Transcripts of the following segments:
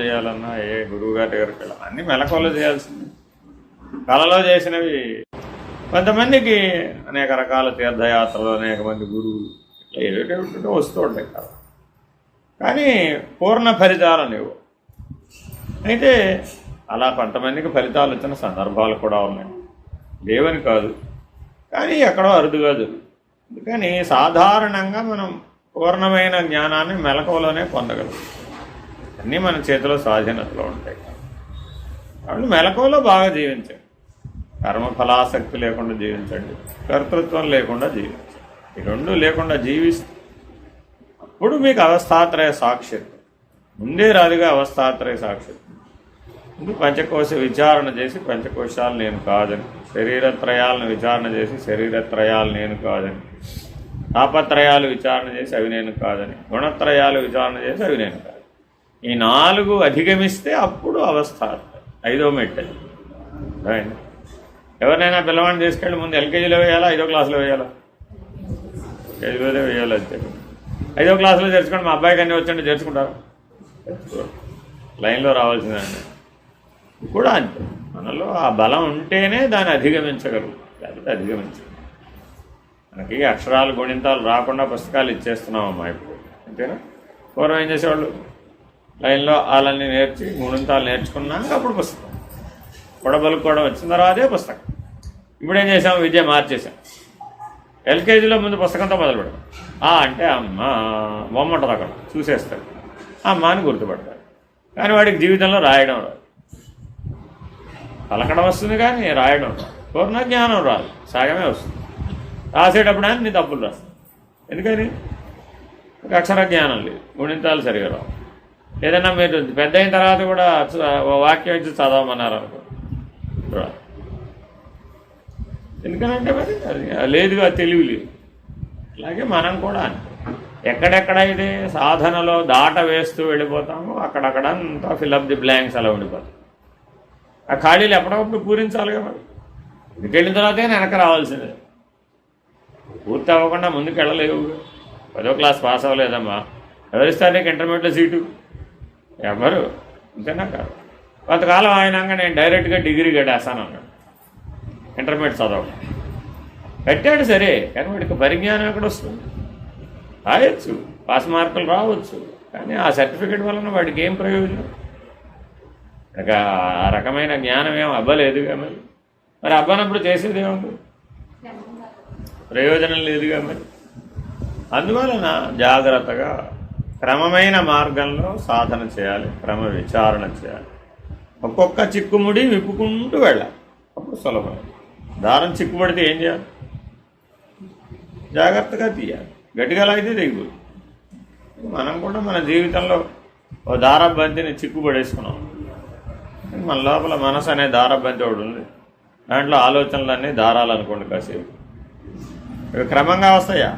చేయాలన్నా ఏ గురువు గారి దగ్గరికి వెళ్ళాలి అన్నీ మెలకువలో చేయాల్సింది. కళలో చేసినవి కొంతమందికి అనేక రకాల తీర్థయాత్రలు, అనేక మంది గురువులు ఏమిటో వస్తూ ఉంటాయి కదా, కానీ పూర్ణ ఫలితాలు లేవు. అయితే అలా కొంతమందికి ఫలితాలు వచ్చిన సందర్భాలు కూడా ఉన్నాయి, లేవని కాదు, కానీ ఎక్కడో అరుదుగా జరుగుతుంది. అందుకని సాధారణంగా మనం పూర్ణమైన జ్ఞానాన్ని మెలకువలోనే పొందగలం. అన్నీ మన చేతిలో స్వాధీనతలో ఉంటాయి కాబట్టి మెలకువలో బాగా జీవించండి. కర్మఫలాసక్తి లేకుండా జీవించండి, కర్తృత్వం లేకుండా జీవించండి. ఈ రెండు లేకుండా జీవిస్తే అప్పుడు మీకు అవస్థాత్రయ సాక్షిత్వం. ముందే రాదుగా అవస్థాత్రయ సాక్షిత్వం. ముందు పంచకోశ విచారణ చేసి పంచకోశాలు నేను కాదని, శరీరత్రయాలను విచారణ చేసి శరీరత్రయాలు నేను కాదని, తాపత్రయాలు విచారణ చేసి అవి నేను కాదని, గుణత్రయాలు విచారణ చేసి అవి నేను కాదు. ఈ 4 అధిగమిస్తే అప్పుడు అవస్థాత్రయం. 5వ మెట్టది. ఎవరినైనా పిల్లవాడిని తీసుకెళ్ళి ముందు ఎల్కేజీలో వేయాలా, 5వ క్లాసులో వేయాలా? ఎల్కేజీలోనే వేయాలి. అంతే. 5వ క్లాసులో చేర్చుకోండి. మా అబ్బాయికి అన్నీ వచ్చండి, చేర్చుకుంటారు. లైన్లో రావాల్సిందండి కూడా అంతే. మనలో ఆ బలం ఉంటేనే దాన్ని అధిగమించగలరు, లేకపోతే అధిగమించగలరు. మనకి అక్షరాలు గుణింతాలు రాకుండా పుస్తకాలు ఇచ్చేస్తున్నామమ్మా ఇప్పుడు, అంతేనా? పూర్వం ఏం చేసేవాళ్ళు? లైన్లో వాళ్ళని నేర్చి గుణింతాలు నేర్చుకున్నాక అప్పుడు పుస్తకం, పొడబలుకు కూడా వచ్చిన తర్వాతే పుస్తకం. ఇప్పుడేం చేసాం? విద్య మార్చేసాం. ఎల్కేజీలో ముందు పుస్తకంతో మొదలు పెడతాం. అంటే అమ్మ బొమ్మ ఉంటుంది అక్కడ, చూసేస్తాడు, అమ్మ అని గుర్తుపడతాడు. కానీ వాడికి జీవితంలో రాయడం రాదు, పలకడం వస్తుంది కానీ రాయడం రాదు, పూర్ణ జ్ఞానం రాదు, సగమే వస్తుంది. రాసేటప్పుడు అన్ని తప్పులు రాస్తాం. ఎందుకని? ఒక అక్షర జ్ఞానం లేదు, గుణింతాలు సరిగా రావు. ఏదైనా మీరు పెద్ద అయిన తర్వాత కూడా వాక్యం ఇచ్చి చదవమన్నారు అనుకో, ఎందుకనంటే మరి అది లేదుగా, తెలివి లేదు. అలాగే మనం కూడా ఎక్కడెక్కడైతే సాధనలో దాట వేస్తూ వెళ్ళిపోతామో అక్కడక్కడంతా ఫిల్అప్ ది బ్లాంక్స్ అలా ఉండిపోతాం. ఆ ఖాళీలు ఎప్పటికప్పుడు పూరించాలిగా. మరి ఇంటికి వెళ్ళిన తర్వాతే వెనక రావాల్సిందే. పూర్తి అవ్వకుండా ముందుకు వెళ్ళలేవు. 10వ క్లాస్ పాస్ అవ్వలేదమ్మా, ఎవరిస్తారు నీకు ఇంటర్మీడియట్లో సీటు? ఎవరు? ఇంతేనా కాదు. కొంతకాలం అయినాక నేను డైరెక్ట్గా డిగ్రీ కట్టేస్తాను అన్నాడు. ఇంటర్మీడియట్ చదవడం కట్టాడు సరే, కానీ వాడికి పరిజ్ఞానం ఎక్కడ వస్తుంది? రాయొచ్చు, పాస్ మార్కులు రావచ్చు, కానీ ఆ సర్టిఫికెట్ వలన వాడికి ఏం ప్రయోజనం? ఆ రకమైన జ్ఞానం ఏం అవ్వలేదుగా. మరి అవ్వనప్పుడు చేసేది ఏముంది? ప్రయోజనం లేదుగా. మరి అందువలన జాగ్రత్తగా క్రమమైన మార్గంలో సాధన చేయాలి, క్రమ విచారణ చేయాలి. ఒక్కొక్క చిక్కుముడి విప్పుకుంటూ వెళ్ళాలి, అప్పుడు సులభం. దారం చిక్కుపడితే ఏం చేయాలి? జాగ్రత్తగా తీయాలి, గట్టిగా లాగితే తెగిపోతుంది. మనం కూడా మన జీవితంలో ఓ దారబంతిని చిక్కుపడేసుకున్నాం. మన లోపల మనసు అనే దారబంతి ఒకటి ఉంది, దాంట్లో ఆలోచనలన్నీ దారాలు అనుకోండి. కాసేపు ఇవి క్రమంగా వస్తాయా?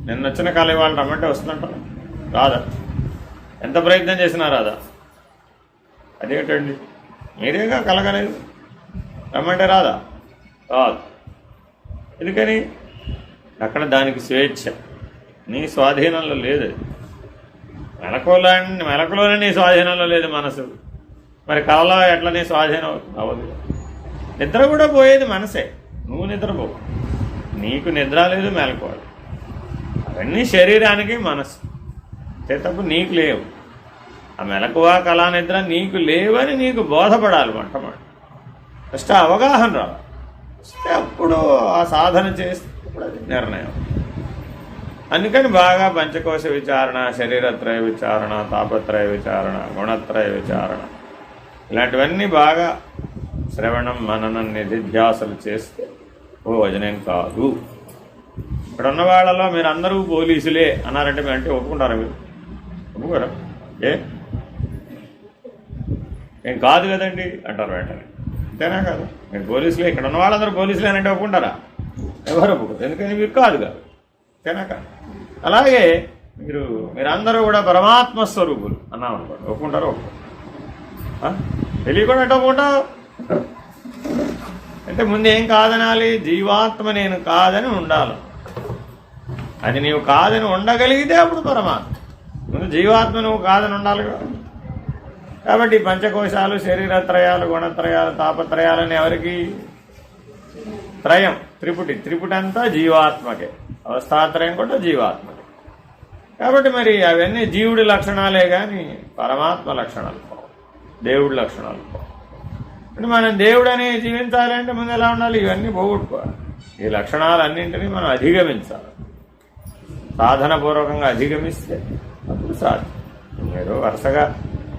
నిన్న వచ్చిన కాలం ఇవాళ రమ్మంటే వస్తుందంటారా? రాదా? ఎంత ప్రయత్నం చేసినా రాదా? అదేంటండి, మీరేగా కలగలేదు, రమ్మంటే రాదా? రాదు. ఎందుకని? అక్కడ దానికి స్వేచ్ఛ, నీ స్వాధీనంలో లేదు. మెలకులోనే నీ స్వాధీనంలో లేదు మనసు. మరి కళలో ఎట్లా నీ స్వాధీనం అవ్వదు? నిద్ర కూడా పోయేది మనసే, నువ్వు నిద్రపోవు. నీకు నిద్ర లేదు, మెలకువలు అవన్నీ శరీరానికి మనసు తప్పు, నీకు లేవు. ఆ మెలకువ కళా నిద్ర నీకు లేవని నీకు బోధపడాలి. మొట్టమొదటి ఫస్ట్ అవగాహన రావాలి. వస్తే అప్పుడు ఆ సాధన చేస్తే అప్పుడు అది నిర్ణయం. అందుకని బాగా పంచకోశ విచారణ, శరీరత్రయ విచారణ, తాపత్రయ విచారణ, గుణత్రయ విచారణ, ఇలాంటివన్నీ బాగా శ్రవణం, మననం, నిధిధ్యాసలు చేస్తే భోజనం కాదు. ఇక్కడ ఉన్న వాళ్ళలో మీరు అందరూ పోలీసులే అన్నారంటే మీరు అంటే ఒప్పుకుంటారా? మీరు ఒప్పుకోరా? ఏం కాదు కదండి అంటారు వెంటనే. అంతేనా కాదు? మీరు పోలీసులే, ఇక్కడ ఉన్న వాళ్ళందరూ పోలీసులే అంటే ఒప్పుకుంటారా? ఎవరు ఒప్పుకోరు. ఎందుకని? మీరు కాదు కాదు. అంతేనా కాదు? అలాగే మీరందరూ కూడా పరమాత్మ స్వరూపులు అన్నాం అనుకోండి, ఒప్పుకుంటారో ఒప్పుకోరు? తెలియకుండా ఒప్పుకుంటావు అంటే ముందు ఏం కాదనాలి? జీవాత్మ నేను కాదని ఉండాలి. అది నీవు కాదని ఉండగలిగితే అప్పుడు పరమాత్మ. ముందు జీవాత్మ నువ్వు కాదని ఉండాలి కదా. కాబట్టి పంచకోశాలు, శరీరత్రయాలు, గుణత్రయాలు, తాపత్రయాలని ఎవరికి? త్రయం, త్రిపుటి అంతా జీవాత్మకే. అవస్థాత్రయం కూడా జీవాత్మకే. కాబట్టి మరి అవన్నీ జీవుడి లక్షణాలే కానీ పరమాత్మ లక్షణాలు, దేవుడి లక్షణాలు. అంటే మనం దేవుడని జీవించాలంటే ముందు ఎలా ఉండాలి? ఇవన్నీ పోగొట్టుకోవాలి. ఈ లక్షణాలన్నింటినీ మనం అధిగమించాలి. సాధనపూర్వకంగా అధిగమిస్తే అప్పుడు సాధ్యం. మీరు వరుసగా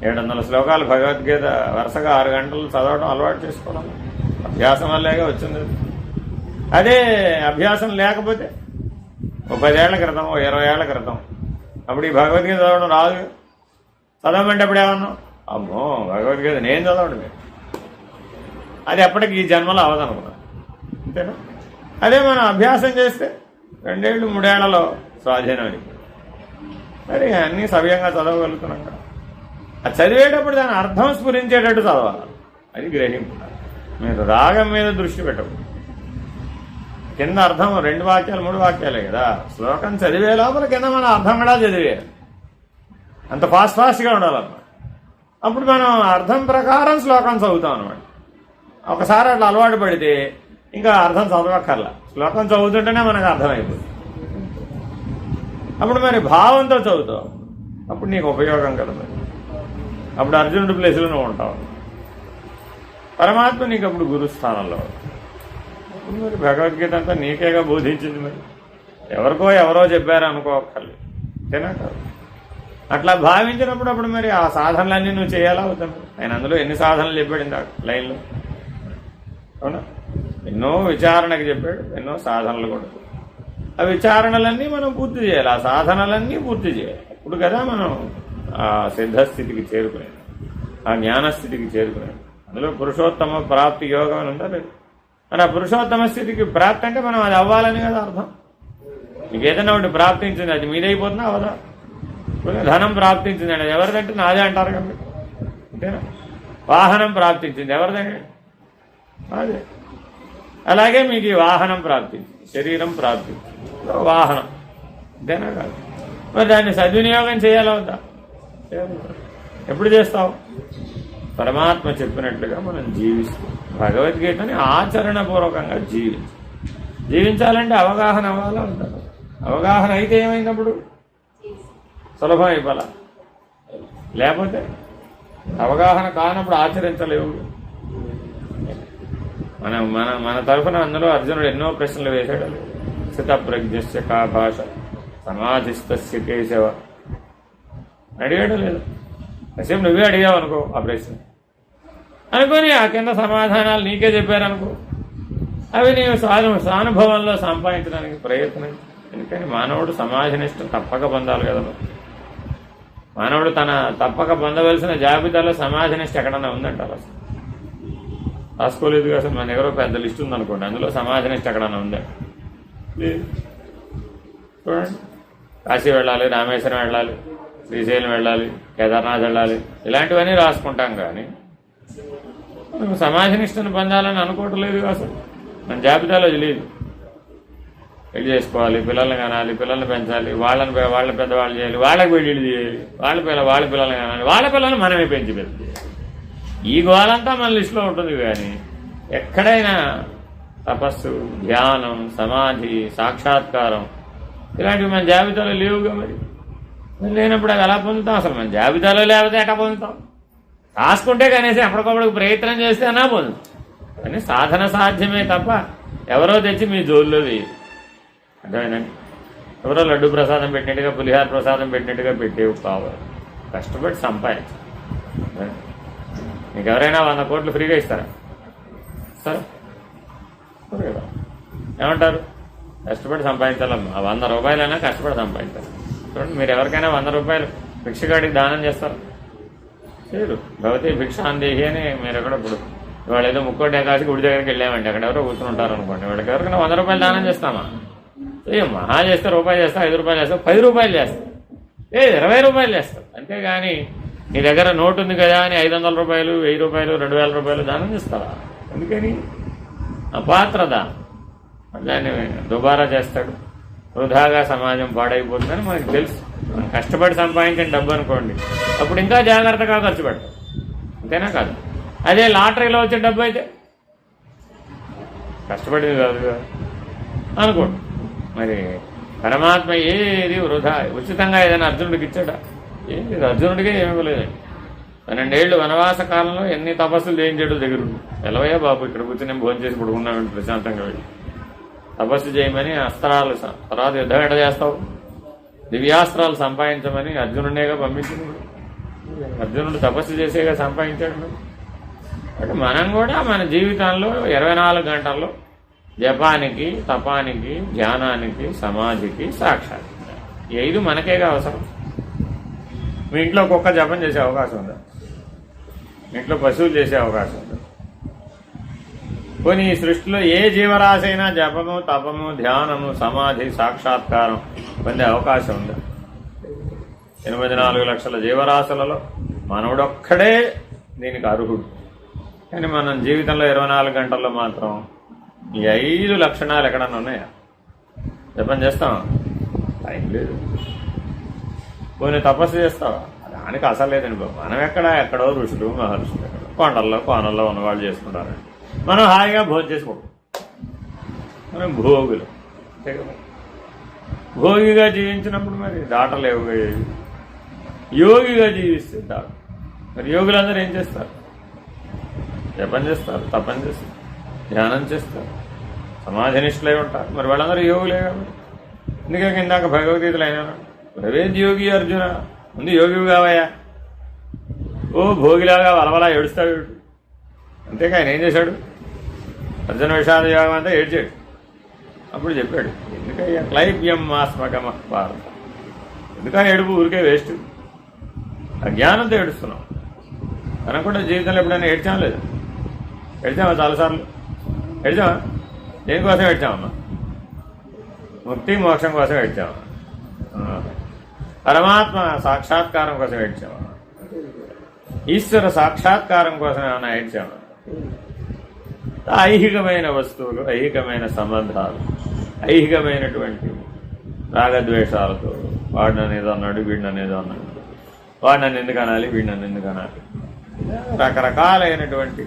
700 శ్లోకాలు భగవద్గీత వరుసగా 6 గంటలు చదవడం అలవాటు చేసుకోవడం అభ్యాసం వల్లేగా వచ్చింది. అదే అభ్యాసం లేకపోతే 30 ఏళ్ల క్రితం, 20 ఏళ్ల క్రితం అప్పుడు ఈ భగవద్గీత చదవడం రాదు. చదవమంటే అప్పుడు ఏమన్నాం? అమ్మో భగవద్గీత నేను చదవడం లేదు, అది ఎప్పటికి ఈ జన్మలో అవదనుకున్నాను. అంతేనా? అదే మనం అభ్యాసం చేస్తే 2 ఏళ్ళు 3 ఏళ్లలో స్వాధీనం అయిపోయింది. మరి అన్నీ సవ్యంగా చదవగలుగుతున్నాం కదా. అది చదివేటప్పుడు దాని అర్థం స్ఫురించేటట్టు చదవాలి. అది గ్రహింపు. మీరు రాగం మీద దృష్టి పెట్టకూడదు. కింద అర్థం 2 వాక్యాలు 3 వాక్యాలే కదా. శ్లోకం చదివే లోపల కింద మన అర్థం కూడా చదివేయాలి. అంత ఫాస్ట్గా ఉండాలన్నమాట. అప్పుడు మనం అర్థం ప్రకారం శ్లోకం చదువుతాం అనమాట. ఒకసారి అట్లా అలవాటు పడితే ఇంకా అర్థం చదవక్కర్లా, శ్లోకం చదువుతుంటేనే మనకు అర్థమైపోతుంది. అప్పుడు మరి భావంతో చదువుతావు, అప్పుడు నీకు ఉపయోగం కదా. మరి అప్పుడు అర్జునుడి ప్లేస్లో నువ్వు ఉంటావు. పరమాత్మ నీకు అప్పుడు గురుస్థానంలో. అప్పుడు మరి భగవద్గీత అంతా నీకేగా బోధించింది. మరి ఎవరో చెప్పారు అనుకోక్కర్లేదు. అంతేనా కాదు? అట్లా భావించినప్పుడు అప్పుడు మరి ఆ సాధనలన్నీ నువ్వు చేయాలా అవుతాను. ఆయన అందులో ఎన్ని సాధనలు చెప్పాడు ఇందాక లైన్లో, అవునా? ఎన్నో విచారణకు చెప్పాడు, ఎన్నో సాధనలు కూడా. ఆ విచారణలన్నీ మనం పూర్తి చేయాలి, ఆ సాధనలన్నీ పూర్తి చేయాలి. అప్పుడు కదా మనం ఆ సిద్ధస్థితికి చేరుకునేది, ఆ జ్ఞానస్థితికి చేరుకునేది. అందులో పురుషోత్తమ ప్రాప్తి యోగం అని ఉందా లేదు? మరి ఆ పురుషోత్తమ స్థితికి ప్రాప్తి అంటే మనం అది అవ్వాలని కదా అర్థం. మీకు ఏదైనా ఒకటి ప్రాప్తించింది, అది మీదైపోతుందా అవదా? ధనం ప్రాప్తించింది అంటే ఎవరిదంటే నాదే అంటారు కదా. అంతేనా? వాహనం ప్రాప్తించింది ఎవరిదంటే అదే. అలాగే మీకు ఈ వాహనం ప్రాప్తించింది, శరీరం ప్రాప్తించింది, వాహనం. అంతేనా కాదు? మరి దాన్ని సద్వినియోగం చేయాలా వద్దా? ఎప్పుడు చేస్తావు? పరమాత్మ చెప్పినట్లుగా మనం జీవిస్తాం. భగవద్గీతని ఆచరణపూర్వకంగా జీవించాలంటే అవగాహన అవ్వాలా ఉంటారు. అవగాహన అయితే ఏమైనప్పుడు సులభం అయిపోలా. లేకపోతే అవగాహన కానప్పుడు ఆచరించలేవు. మన తరఫున అందులో అర్జునుడు ఎన్నో ప్రశ్నలు వేశాడు. స్థితప్రజ్ఞస్య కా భాష సమాధిస్తస్య కేశవ అడిగాడు లేదు? కాసేపు నువ్వే అడిగావు అనుకో ఆ ప్రశ్న అనుకొని ఆ కింద సమాధానాలు నీకే చెప్పారనుకో, అవి నీవు సానుభవంలో సంపాదించడానికి ప్రయత్నం. ఎందుకని మానవుడు సమాజనిష్ట తప్పక పొందాలి కదా. మానవుడు తన తప్పక పొందవలసిన జాబితాలో సమాజనిష్ట ఎక్కడన్నా ఉందంటారు? అసలు రాసుకోలేదు. అసలు మన దగ్గర పెద్ద లిస్ట్ ఉందనుకోండి, అందులో సమాజనిష్ట ఎక్కడన్నా ఉందా? చూడండి, కాశీ వెళ్ళాలి, రామేశ్వరం వెళ్ళాలి, శ్రీశైలం వెళ్ళాలి, కేదార్నాథ్ వెళ్ళాలి, ఇలాంటివన్నీ రాసుకుంటాం. కానీ మనం సమాజనిష్టను పొందాలని అనుకోవటం లేదు. అసలు మన జాబితాలో లేదు. పెళ్లి చేసుకోవాలి, పిల్లల్ని కనాలి, పిల్లల్ని పెంచాలి, వాళ్ళ పెద్దవాళ్ళు చేయాలి, వాళ్ళకి పెళ్ళిళ్ళు చేయాలి, వాళ్ళ పిల్లల్ని కనాలి, వాళ్ళ పిల్లల్ని మనమే పెంచి పెద్ద. ఈ గోలంతా మన లిస్టులో ఉంటుంది. కానీ ఎక్కడైనా తపస్సు, ధ్యానం, సమాధి, సాక్షాత్కారం ఇలాంటివి మన జాబితాలో లేవుగా. మరి లేనప్పుడు అది ఎలా పొందుతాం? అసలు మన జాబితాలో లేకపోతే ఎట్లా పొందుతాం? రాసుకుంటే కనీసం ఎప్పటికప్పుడు ప్రయత్నం చేస్తే అన్నా పొందుతాం. కానీ సాధన సాధ్యమే తప్ప ఎవరో తెచ్చి మీ జోల్లో వేయరు. అర్థమైందండి? ఎవరో లడ్డు ప్రసాదం పెట్టినట్టుగా, పులిహార ప్రసాదం పెట్టినట్టుగా పెట్టేవి కావాలి. కష్టపడి సంపాదించాలి. మీకు ఎవరైనా 100 కోట్లు ఫ్రీగా ఇస్తారా? సరే ఏమంటారు? కష్టపడి సంపాదించాలమ్మా. ఆ 100 రూపాయలైనా కష్టపడి సంపాదించాలి. చూడండి, మీరు ఎవరికైనా 100 రూపాయలు భిక్షగాడికి దానం చేస్తారు? చేయరు. భవతి భిక్షాందేహి అని మీరు ఎక్కడ ఇప్పుడు వాళ్ళు ఏదో ముక్కోటి ఏకాశి గుడి దగ్గరికి వెళ్ళామండి, అక్కడ ఎవరో కూర్చుని ఉంటారు అనుకోండి, వాళ్ళకి ఎవరికైనా 100 రూపాయలు దానం చేస్తామా? మహా చేస్తే రూపాయలు చేస్తా, 5 రూపాయలు చేస్తా, 10 రూపాయలు చేస్తా, 20 రూపాయలు చేస్తాం. అంతేగాని నీ దగ్గర నోటు ఉంది కదా అని 500 రూపాయలు, 1000 రూపాయలు, 2000 రూపాయలు దానం చేస్తావా? ఎందుకని? అపాత్ర దానం. దాన్ని దుబారా చేస్తాడు. వృధాగా సమాజం పాడైపోతుందని మనకు తెలుసు. మనం కష్టపడి సంపాదించిన డబ్బు అనుకోండి, అప్పుడు ఇంకా జాగ్రత్తగా ఖర్చు పెడతాం. అంతేనా కాదు? అదే లాటరీలో వచ్చే డబ్బు అయితే కష్టపడింది కాదు అనుకోండి. మరి పరమాత్మ ఏది వృధా ఉచితంగా ఏదైనా అర్జునుడికి ఇచ్చాడా? ఏం లేదు, అర్జునుడికే ఏమి ఇవ్వలేదండి. 12 ఏళ్ళు వనవాస కాలంలో ఎన్ని తపస్సులు చేయించాడు దగ్గరుండి. ఎలవయ్యా బాబు, ఇక్కడ కూర్చొని నేను భోజనం చేసి పడుకున్నామంటే ప్రశాంతంగా వెళ్ళి తపస్సు చేయమని అస్త్రాలు, తర్వాత యుద్ధం ఎట చేస్తావు, దివ్యాస్త్రాలు సంపాదించమని అర్జునుడినేగా పంపించింది. అర్జునుడు తపస్సు చేసేగా సంపాదించాడు. అంటే మనం కూడా మన జీవితంలో 24 గంటల్లో జపానికి, తపానికి, ధ్యానానికి, సమాధికి, సాక్షాత్ ఈ 5 మనకేగా అవసరం. మీ ఇంట్లో ఒక్కొక్క జపం చేసే అవకాశం ఉందా? మీ ఇంట్లో పశువులు చేసే అవకాశం ఉందా? పోనీ ఈ సృష్టిలో ఏ జీవరాశి అయినా జపము, తపము, ధ్యానము, సమాధి, సాక్షాత్కారం పొందే అవకాశం ఉందా? 84 లక్షల జీవరాశులలో మనవుడొక్కడే దీనికి అర్హుడు. కానీ మనం జీవితంలో 24 గంటల్లో మాత్రం ఈ 5 లక్షణాలు ఎక్కడన్నా ఉన్నాయా? జపం చేస్తావా? టైం లేదు. పోనీ తపస్సు చేస్తావా? దానికి అసలు లేదండి బాబు. మనం ఎక్కడో ఋషులు, మహర్షులు ఎక్కడ కొండల్లో కోనల్లో ఉన్నవాళ్ళు చేసుకుంటారు. మనం హాయిగా భోజనం చేసుకోవడం. మనం భోగులు అంతే కదా. భోగిగా జీవించినప్పుడు మరి దాటలేవుగా. యోగిగా జీవిస్తే దాట. మరి యోగులందరూ ఏం చేస్తారు? జపం చేస్తారు, తపం చేస్తారు, ధ్యానం చేస్తారు, సమాధినిష్ఠులై ఉంటారు. మరి వాళ్ళందరూ యోగులే కాబట్టి అందుకే ఇందాక భగవద్గీతలు అయినా ప్రవేద్ యోగి అర్జున, ముందు యోగి కావయ్యా. ఓ భోగిలాగా వలవలా ఏడుస్తాడు. అంతేకా ఆయన ఏం చేశాడు? అర్జున విషాద యోగం అంతా ఏడ్చాడు. అప్పుడు చెప్పాడు, ఎందుకయ్యా క్లైబ్యం ఆస్మకమ భారత, ఎందుక ఏడుపు ఊరికే వేస్ట్. అజ్ఞానంతో ఏడుస్తున్నాం. మనం కూడా జీవితంలో ఎప్పుడైనా ఏడ్చాం లేదా? ఏడ్చామా? చాలాసార్లు ఏడ్చామా? దేనికోసం ఏడ్చామమ్మా? ముక్తి మోక్షం కోసం ఏడ్చామా? పరమాత్మ సాక్షాత్కారం కోసం ఏడ్చామా? ఈశ్వర సాక్షాత్కారం కోసం ఏమైనా ఏడ్చామా? ఐహికమైన వస్తువులు, ఐహికమైన సంబంధాలు, ఐహికమైనటువంటి రాగద్వేషాలతో వాడు నన్ను ఏదో అన్నాడు, వీడు నన్ను ఏదో అన్నాడు, వాడు నన్ను ఎందుకు అనాలి, వీడు నన్ను ఎందుకు అనాలి, రకరకాలైనటువంటి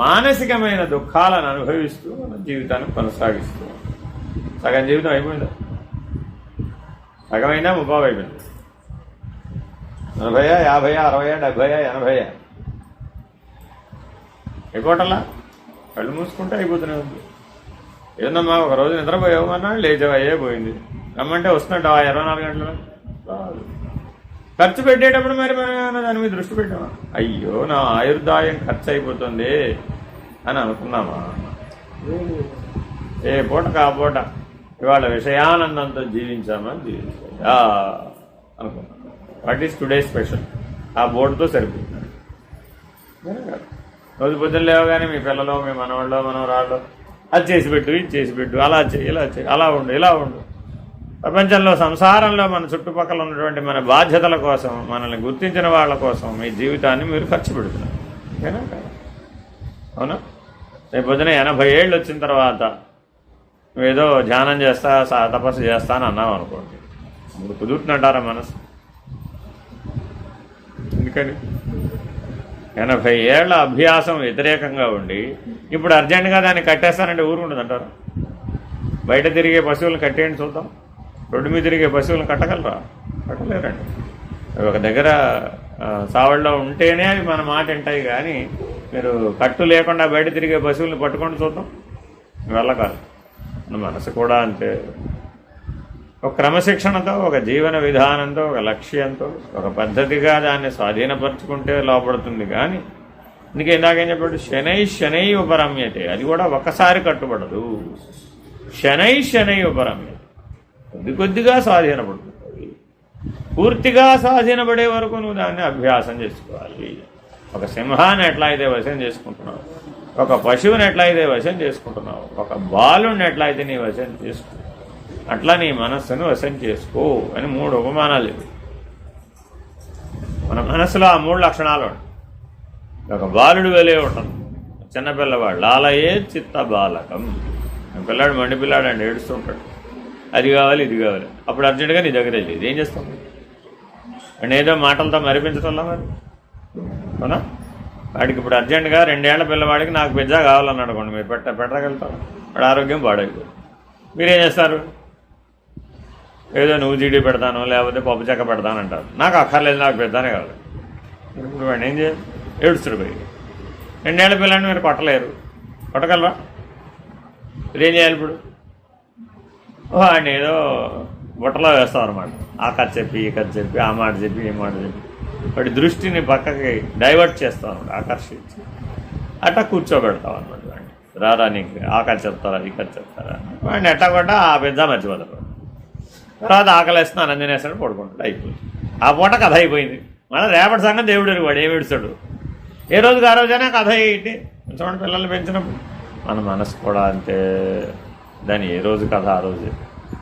మానసికమైన దుఃఖాలను అనుభవిస్తూ మన జీవితాన్ని కొనసాగిస్తూ సగం జీవితం అయిపోయింది. సగమైనా ముప్పావు అయిపోయింది. 40, 50, 60, 70, 80 అయిపోవటంలా కళ్ళు మూసుకుంటే అయిపోతూనే ఉంది. ఏందమ్మా ఒక రోజు నిద్రపోయామన్నా లేచవయ్యే పోయింది. రమ్మంటే వస్తున్నట్టు 24 గంటలు రాదు. ఖర్చు పెట్టేటప్పుడు మరి మనం దాని మీద దృష్టి పెట్టామా? అయ్యో నా ఆయుర్దాయం ఖర్చు అయిపోతుంది అని అనుకున్నామా? ఏ పూట కాపూట ఇవాళ విషయానందంతో జీవించామా? జీవించా అనుకున్నాం. What is today special? ఆ బోర్డుతో సరిపోతుంది. రోజు పొద్దున్న లేవగానే మీ పిల్లలు, మీ మనవాళ్ళు, మనవరాళ్ళు అది చేసి పెట్టు, ఇది చేసి పెట్టు, అలా చేయి, ఇలా చేయి, అలా ఉండు, ఇలా ఉండు. ప్రపంచంలో, సంసారంలో మన చుట్టుపక్కల ఉన్నటువంటి మన బాధ్యతల కోసం, మనల్ని గుర్తించిన వాళ్ళ కోసం మీ జీవితాన్ని మీరు ఖర్చు పెడుతున్నారు. ఓకేనా కదా? అవునా? రేపు పొద్దున 80 ఏళ్ళు వచ్చిన తర్వాత నువ్వేదో ధ్యానం చేస్తా, తపస్సు చేస్తా అని అన్నావు అనుకోండి, ఇప్పుడు కుదురుతుంటారా మనసు? ఎందుకని 80 ఏళ్ల అభ్యాసం వ్యతిరేకంగా ఉండి ఇప్పుడు అర్జెంటుగా దాన్ని కట్టేస్తానంటే ఊరుకుంటుంది అంటారు. బయట తిరిగే పశువులను కట్టేయండి చూద్దాం. రోడ్డు మీద తిరిగే పశువులను కట్టగలరా? కట్టలేరండి. అవి ఒక దగ్గర సావడిలో ఉంటేనే అవి మన మాట వింటాయి. కానీ మీరు కట్టు లేకుండా బయట తిరిగే పశువులను పట్టుకొని చూద్దాం, వల్ల కాదు. మన మనసు కూడా అంతే. ఒక క్రమశిక్షణతో, ఒక జీవన విధానంతో, ఒక లక్ష్యంతో, ఒక పద్ధతిగా దాన్ని స్వాధీనపరుచుకుంటే లోపడుతుంది. కానీ అందుకే ఇందాకేం చెప్పాడు, శనై ఉపరమ్యతే. అది కూడా ఒకసారి కట్టుబడదు. శనై ఉపరమ్యతే, కొద్దిగా స్వాధీనపడుతుంది. పూర్తిగా స్వాధీనపడే వరకు నువ్వు దాన్ని అభ్యాసం చేసుకోవాలి. ఒక సింహాన్ని ఎట్లా అయితే వశం చేసుకుంటున్నావు, ఒక పశువుని ఎట్లా అయితే వశం చేసుకుంటున్నావు, ఒక బాలుని ఎట్లా అయితే నీ వశం చేసుకుంటున్నావు, అట్లా నీ మనస్సును వశం చేసుకో అని 3 ఉపమానాలు చెప్పి మన మనస్సులో ఆ 3 లక్షణాలు ఉంటాయి. ఒక బాలుడు వెలే ఉంటుంది, చిన్నపిల్లవాడు. లాలయే చిత్త బాలకం. పిల్లాడు మండి పిల్లాడు అండి, ఏడుస్తుంటాడు, అది కావాలి ఇది కావాలి. అప్పుడు అర్జెంటుగా నీ దగ్గర లేదు, ఏం చేస్తాం? అండ్ ఏదో మాటలతో మరిపించటంలా మరి, అవునా? వాడికి ఇప్పుడు అర్జెంటుగా 2 ఏళ్ల పిల్లవాడికి నాకు పిజ్జా కావాలన్నాడు అనుకోండి, మీరు పెట్టగలుగుతారు. వాడు ఆరోగ్యం పాడైపోయింది. మీరేం చేస్తారు? ఏదో నువ్వు జీడీ పెడతాను లేకపోతే పప్పు చెక్క పెడతాను అంటారు. నాకు అక్కర్లేదు, నాకు పిజ్జానే కావాలి. ఇప్పుడు వాడిని ఏం చేయాలి? ఏడుస్తుడు పోయి 2 ఏళ్ల పిల్లని మీరు కొట్టలేరు, కొట్టగలరా? మీరేం చేయాలి ఇప్పుడు? వాడిని ఏదో బుట్టలో వేస్తాం అనమాట. ఆ కథ చెప్పి ఈ కథ చెప్పి ఆ మాట చెప్పి ఈ మాట చెప్పి వాడి దృష్టిని పక్కకి డైవర్ట్ చేస్తాం అనమాట, ఆకర్షించి అట్టా కూర్చోబెడతాం అనమాట. వాడిని రారా నీకు ఆ కథ చెప్తారా ఈ కథ చెప్తారా, వాడిని ఎట్టా కొట్టా ఆ పిజ్జా మర్చిపోతాడు. తర్వాత ఆకలేస్తున్నాను అంజనేస్తాడు, పడుకుంటాడు, అయిపోయింది. ఆ పూట కథ అయిపోయింది. మళ్ళీ రేపటి సంగతి దేవుడు వాడు ఏమి ఏడుస్తాడు. ఏ రోజుకి ఆ రోజైనా కథ ఏంటి? చూడండి, పిల్లల్ని పెంచినప్పుడు మన మనసు కూడా అంతే. దాని ఏ రోజు కథ ఆ రోజు.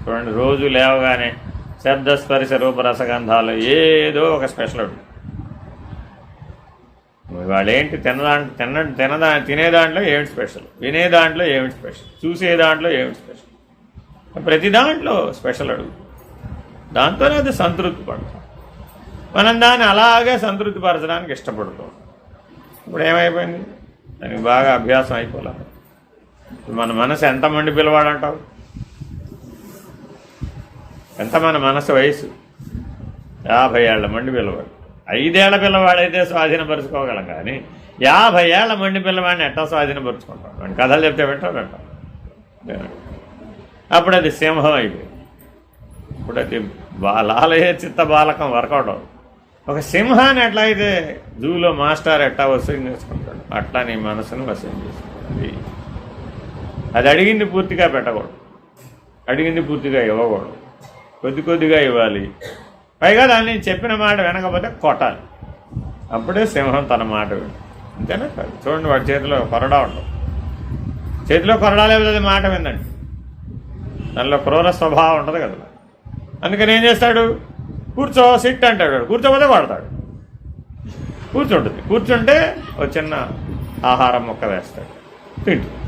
చూడండి, రోజు లేవగానే శబ్ద స్పర్శ రూప రసగంధాలు ఏదో ఒక స్పెషల్ ఉంటుంది. వాళ్ళు ఏంటి తినే దాంట్లో ఏమిటి స్పెషల్, వినే దాంట్లో ఏమిటి స్పెషల్, చూసే దాంట్లో ఏమిటి స్పెషల్, ప్రతి దాంట్లో స్పెషల్ అడుగు. దాంతోనే అది సంతృప్తి పడతాం. మనం దాన్ని అలాగే సంతృప్తి పరచడానికి ఇష్టపడుతాం. ఇప్పుడు ఏమైపోయింది? దానికి బాగా అభ్యాసం అయిపోలే. మన మనసు ఎంత మండి పిల్లవాడంటావు? ఎంత మన మనసు వయసు? 50 ఏళ్ల మండి పిల్లవాడు. 5 ఏళ్ల పిల్లవాడైతే స్వాధీనపరుచుకోగలం, కానీ 50 ఏళ్ల మండి పిల్లవాడిని ఎట్టా స్వాధీనపరుచుకుంటాం? వాడిని కథలు చెప్తే పెట్టాడంట. అప్పుడు అది సింహం అయిపోయింది. ఇప్పుడు అది లాలయ చిత్త బాలకం వర్కౌట్ అవుతుంది. ఒక సింహాన్ని ఎట్లయితే జూలో మాస్టర్ ఎట్టా వసూలు చేసుకుంటాడు, అట్లా నీ మనసును వసూలు చేసుకుంటుంది. అది అడిగింది పూర్తిగా పెట్టకూడదు, అడిగింది పూర్తిగా ఇవ్వకూడదు, కొద్ది కొద్దిగా ఇవ్వాలి. పైగా దాన్ని చెప్పిన మాట వినకపోతే కొట్టాలి. అప్పుడే సింహం తన మాట విను. అంతేనా కాదు? చూడండి, వాడి చేతిలో కొరడా ఉండవు. చేతిలో కొరడా లేకపోతే మాట విందండి. దానిలో క్రూర స్వభావం ఉంటుంది కదా. అందుకని ఏం చేస్తాడు? కూర్చో, సిట్ అంటాడు. కూర్చోపోతే కొడతాడు. కూర్చుంటుంది, కూర్చుంటే ఒక చిన్న ఆహారం ముక్క వేస్తాడు, తింటుంది.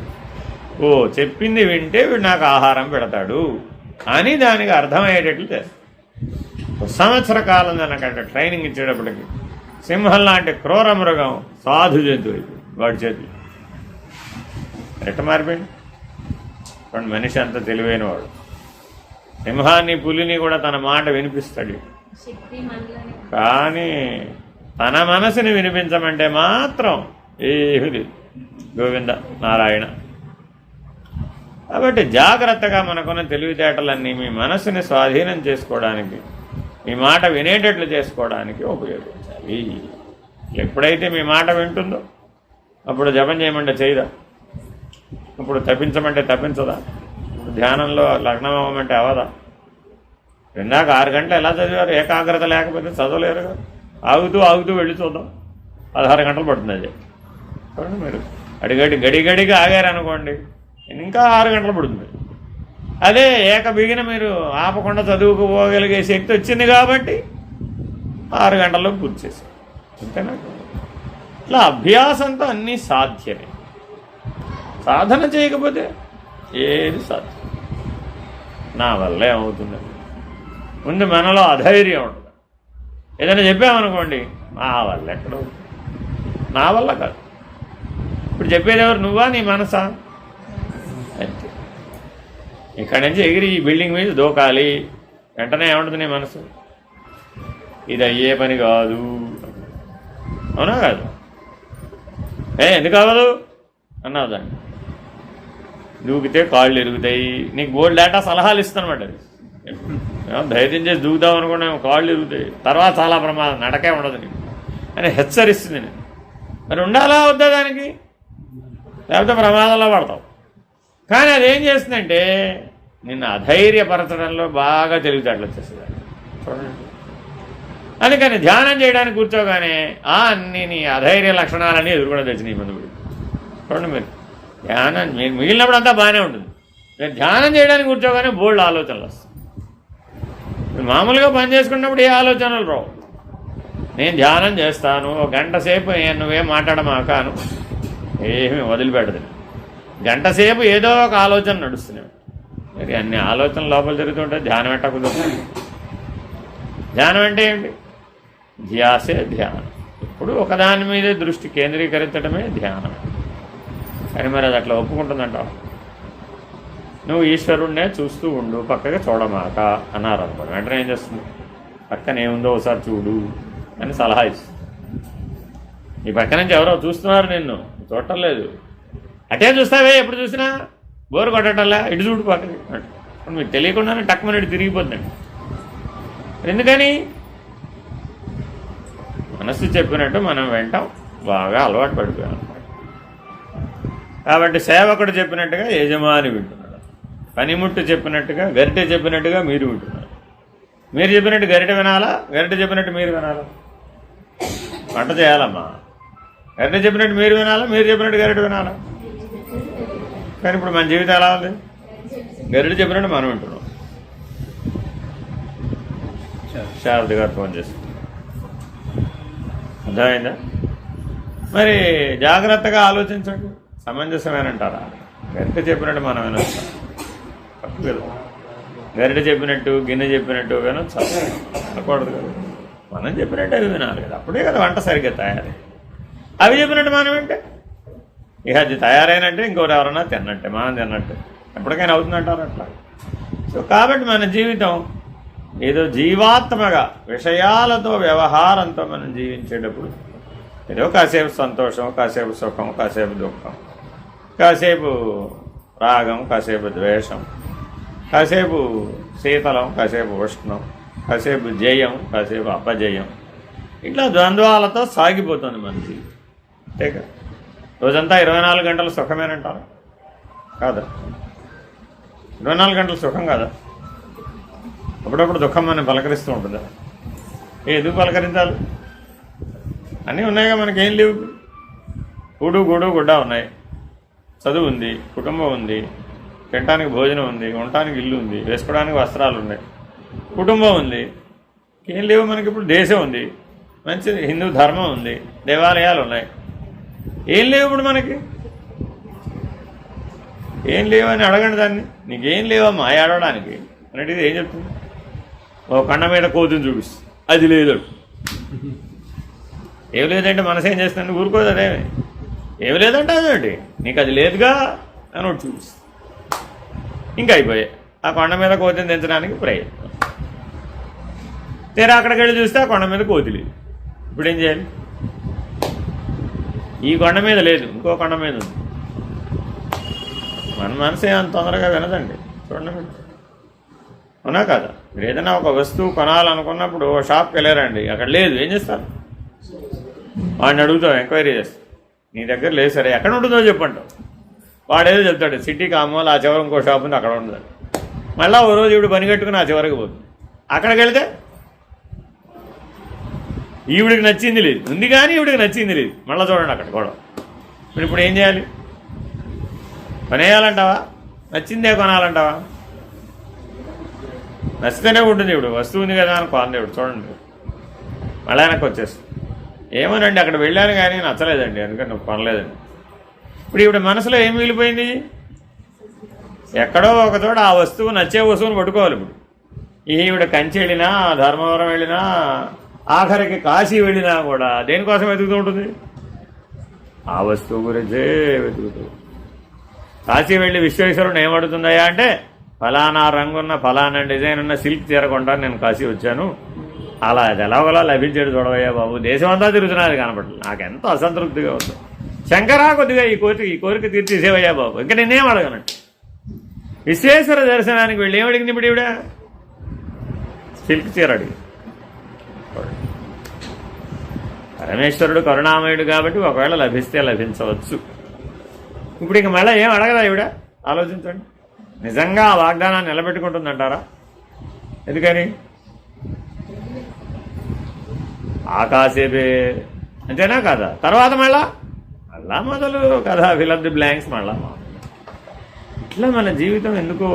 ఓ, చెప్పింది వింటే వీడు నాకు ఆహారం పెడతాడు అని దానికి అర్థమయ్యేటట్లు చేస్తాడు. 1 సంవత్సర కాలం దానికంటే ట్రైనింగ్ ఇచ్చేటప్పటికి సింహం లాంటి క్రూర మృగం సాధు జంతువు అయిపోయింది వాడి చేతులు. ఎట్ట మారిపోయింది? కానీ మనిషి అంత తెలివైన వాడు. సింహాన్ని పులిని కూడా తన మాట వినిపిస్తాడు, కానీ తన మనసుని వినిపించమంటే మాత్రం ఏమీ లేదు. గోవింద నారాయణ. కాబట్టి జాగ్రత్తగా మనకున్న తెలివితేటలన్నీ మీ మనసుని స్వాధీనం చేసుకోవడానికి, మీ మాట వినేటట్లు చేసుకోవడానికి ఉపయోగించాలి. ఎప్పుడైతే మీ మాట వింటుందో అప్పుడు జపం చేయమంటే చేయదా? ఇప్పుడు తప్పించమంటే తప్పించదా? ధ్యానంలో లగ్నం అవ్వమంటే అవదా? ఇందాక 6 గంటలు ఎలా చదివారు? ఏకాగ్రత లేకపోతే చదవలేరు కదా. ఆగుతూ వెళ్ళి చూద్దాం, 16 గంటలు పడుతుంది. అది చూడండి, మీరు గడిగడిగా ఆగారనుకోండి, ఇంకా 6 గంటలు పడుతుంది. అదే బిగిన మీరు ఆపకుండా చదువుకుపోగలిగే శక్తి వచ్చింది కాబట్టి 6 గంటల్లో పూర్తి చేశారు. అంతేనా? ఇట్లా అభ్యాసంతో అన్నీ సాధ్యమే. సాధన చేయకపోతే ఏది సాధ్యం. నా వల్ల ఏమవుతుంది? ముందు మనలో అధైర్యం ఉంటుంది. ఏదైనా చెప్పామనుకోండి, నా వల్ల ఎక్కడో, నా వల్ల కాదు. ఇప్పుడు చెప్పేది ఎవరు? నువ్వా నీ మనసా? అంతే. ఇక్కడి నుంచి ఎగిరి ఈ బిల్డింగ్ మీద దూకాలి, వెంటనే ఏముంటుంది నీ మనసు? ఇది అయ్యే పని కాదు. అవునా కాదు? ఎందుకు అవ్వదు అన్నావు. దాన్ని దూకితే కాళ్ళు ఎరుగుతాయి. నీకు బోల్డ్ డేటా సలహాలు ఇస్తానమాట. అది ధైర్యం చేసి దూకుదాం అనుకున్నా కాళ్ళు ఎరుగుతాయి, తర్వాత చాలా ప్రమాదం, నడకే ఉండదు నీకు అని హెచ్చరిస్తుంది. నేను మరి ఉండాలా వద్దా దానికి? లేకపోతే ప్రమాదంలో పడతావు. కానీ అదేం చేస్తుందంటే నిన్ను అధైర్యపరచడంలో బాగా తెలివితేటలు వచ్చేస్తుంది. చూడండి, అందుకని ధ్యానం చేయడానికి కూర్చోగానే అన్నీ నీ అధైర్య లక్షణాలన్నీ ఎదుర్కొనే తెచ్చి నీ ముందు. చూడండి, మీరు ధ్యానం మీరు మిగిలినప్పుడు అంతా బాగానే ఉంటుంది. మీరు ధ్యానం చేయడానికి కూర్చోగానే బోల్డ్ ఆలోచనలు వస్తాయి. మామూలుగా పని చేసుకున్నప్పుడు ఏ ఆలోచనలు రావు. నేను ధ్యానం చేస్తాను, 1 గంట సేపు నువ్వేం మాట్లాడమాకాను, ఏమీ వదిలిపెట్టదు. 1 గంట సేపు ఏదో ఒక ఆలోచన నడుస్తున్నాయి. మరి అన్ని ఆలోచనలు లోపల జరుగుతుంటే ధ్యానం ఎట్టా కుదురుతుంది? ధ్యానం అంటే ఏంటి? ధ్యాసే ధ్యానం. ఇప్పుడు ఒకదాని మీదే దృష్టి కేంద్రీకరించడమే ధ్యానం. కానీ మరి అది అట్లా ఒప్పుకుంటుందంటావు. నువ్వు ఈశ్వరుణ్ణే చూస్తూ ఉండు, పక్కగా చూడమాక అన్నారు అనుకోండి. వెంటనే ఏం చేస్తుంది? పక్కన ఏముందో ఒకసారి చూడు అని సలహా ఇస్తుంది. నీ పక్క నుంచి ఎవరో చూస్తున్నారు, నిన్ను చూడటం లేదు, అటే చూస్తావే ఎప్పుడు చూసినా, బోరు కొట్టటల్లా, ఇటు చూడు పక్కకి. మీకు తెలియకుండానే టక్కుమని ఇటు తిరిగిపోతుందండి. ఎందుకని? మనస్సు చెప్పినట్టు మనం వింటాం, బాగా అలవాటు పడిపోయాం. కాబట్టి సేవకుడు చెప్పినట్టుగా యజమాని వింటున్నాడు, పనిముట్టు చెప్పినట్టుగా, గరిటె చెప్పినట్టుగా మీరు వింటున్నారు. మీరు చెప్పినట్టు గరిటె వినాలా, గరిటె చెప్పినట్టు మీరు వినాలా? వంట చేయాలమ్మా, గరిటె చెప్పినట్టు మీరు వినాలా, మీరు చెప్పినట్టు గరిటె వినాలా? కానీ ఇప్పుడు మన జీవితం ఎలా ఉంది? గరిటె చెప్పినట్టు మనం వింటున్నాం. శారది గారు ఫోన్ చేస్తుంది, అర్థమైందా? మరి జాగ్రత్తగా ఆలోచించండి. సమంజసమేనంటారా? గరిటె చెప్పినట్టు మనం వినొచ్చు, తప్పు కదా. గరిటె చెప్పినట్టు, గిన్నె చెప్పినట్టు వినొచ్చు, అనకూడదు కదా. మనం చెప్పినట్టు అవి వినాలి కదా, అప్పుడే కదా వంట సరిగ్గా తయారై. అవి చెప్పినట్టు మనం వింటే ఇక అది తయారైనట్టే, ఇంకోటి ఎవరన్నా తిన్నట్టే, మనం తిన్నట్టే. ఎప్పటికైనా అవుతుందంటారు అట్లా. సో కాబట్టి మన జీవితం ఏదో జీవాత్మగా విషయాలతో వ్యవహారంతో మనం జీవించేటప్పుడు ఏదో కాసేపు సంతోషం, కాసేపు సుఖం, కాసేపు దుఃఖం, కాసేపు రాగం, కాసేపు ద్వేషం, కాసేపు శీతలం, కాసేపు ఉష్ణం, కాసేపు జయం, కాసేపు అపజయం, ఇట్లా ద్వంద్వాలతో సాగిపోతుంది మన జీవితం. అంతే కదా. రోజంతా 24 గంటలు సుఖమేనంటారు కాదా? 24 గంటలు సుఖం కాదా? అప్పుడప్పుడు దుఃఖం మనం పలకరిస్తూ ఉంటుందా? ఎందుకు పలకరించాలి? అన్నీ ఉన్నాయిగా, మనకేం లేవు. కూడు గూడు గుడ్డ ఉన్నాయి, చదువు ఉంది, కుటుంబం ఉంది, తినడానికి భోజనం ఉంది, ఉండటానికి ఇల్లు ఉంది, వేసుకోవడానికి వస్త్రాలు ఉన్నాయి, కుటుంబం ఉంది. ఏం లేవు మనకి? ఇప్పుడు దేశం ఉంది, మంచి హిందూ ధర్మం ఉంది, దేవాలయాలు ఉన్నాయి. ఏం లేవు ఇప్పుడు మనకి? ఏం లేవని అడగండి దాన్ని. నీకేం లేవమ్మా ఏడవడానికి అని అడిగితే ఏం చెప్తుంది? ఓ కొండ మీద కోతుని చూపిస్తుంది, అది లేదు. ఏం లేదంటే మనసు ఏం చేస్తుంది? ఊరుకోదు అదేమి. ఏమి లేదంటే అదేంటి, నీకు అది లేదుగా అని ఒకటి చూపిస్తుంది. ఇంకా అయిపోయాయి ఆ కొండ మీద కోతిని దించడానికి ప్రయత్నం. తీరా అక్కడికి వెళ్ళి చూస్తే ఆ కొండ మీద కోతి లేదు. ఇప్పుడు ఏం చేయాలి? ఈ కొండ మీద లేదు, ఇంకో కొండ మీద ఉంది. మన మనసు అంత తొందరగా వినదండి. చూడండి మీరు, అవునా కదా? మీరు ఏదైనా ఒక వస్తువు కొనాలనుకున్నప్పుడు షాప్కి వెళ్ళారండి, అక్కడ లేదు, ఏం చేస్తారు? వాడిని అడుగుతావు, ఎంక్వైరీ చేస్తావు. నీ దగ్గర లేదు, సరే ఎక్కడ ఉంటుందో చెప్పంటావు. వాడేదో చెప్తాడు, సిటీకి అమ్మోలు ఆ చివరి ఇంకో షాప్ ఉంది, అక్కడ ఉండదు. మళ్ళీ ఓ రోజు ఇప్పుడు పని కట్టుకుని ఆ చివరికి పోతుంది. అక్కడికి వెళితే ఈవిడికి నచ్చింది లేదు, ఉంది కానీ ఈవిడికి నచ్చింది లేదు. మళ్ళీ చూడండి అక్కడ కూడా. ఇప్పుడు ఏం చేయాలి? కొనేయాలంటావా, నచ్చిందే కొనాలంటావా? నచ్చితేనే ఉంటుంది. ఇప్పుడు వస్తువు ఉంది కదా అని కొనండి. ఇప్పుడు చూడండి మళ్ళీ వెనక్కి వచ్చేస్తుంది. ఏమోనండి అక్కడ వెళ్ళాను కానీ నచ్చలేదండి, అందుకని నువ్వు కొనలేదండి. ఇప్పుడు మనసులో ఏం మిగిలిపోయింది? ఎక్కడో ఒక చోట ఆ వస్తువు, నచ్చే వస్తువుని పట్టుకోవాలి. ఇప్పుడు ఈవిడ కంచి వెళ్ళినా, ధర్మవరం వెళ్ళినా, ఆఖరికి కాశీ వెళ్ళినా కూడా దేనికోసం వెతుకుతూ ఉంటుంది? ఆ వస్తువు గురించే వెతుకుతూ. కాశీ వెళ్ళి విశ్వేశ్వరుని ఏమడుతుందయ్యా అంటే, ఫలానా రంగున్న, ఫలానా డిజైన్ ఉన్న సిల్క్ చీర కొంటాను, నేను కాశీ వచ్చాను, అలా అది ఎలాగోలా లభించాడు చూడవయ్యా బాబు. దేశం అంతా తిరుగుతున్నది కనపడలేదు, నాకెంతో అసంతృప్తిగా ఉంది. శంకరా కొద్దిగా ఈ కోరిక తీర్చేసేవయ్యా బాబు, ఇంకా నేనేం అడగనంటే. విశ్వేశ్వర దర్శనానికి వెళ్ళి ఏమడిగింది ఇప్పుడు ఈవిడ? సిల్క్ చీర అడిగి. పరమేశ్వరుడు కరుణామయుడు కాబట్టి ఒకవేళ లభిస్తే లభించవచ్చు. ఇప్పుడు ఇంక మళ్ళీ ఏం అడగదా ఈవిడ? ఆలోచించండి. నిజంగా ఆ వాగ్దానాన్ని నిలబెట్టుకుంటుందంటారా? ఎందుకని? ఆకాశేపే అంతేనా కదా? తర్వాత మళ్ళా మొదలు కదా, ఫిల్ అప్ ది బ్లాంక్స్. మళ్ళా ఇట్లా మన జీవితం ఎందుకో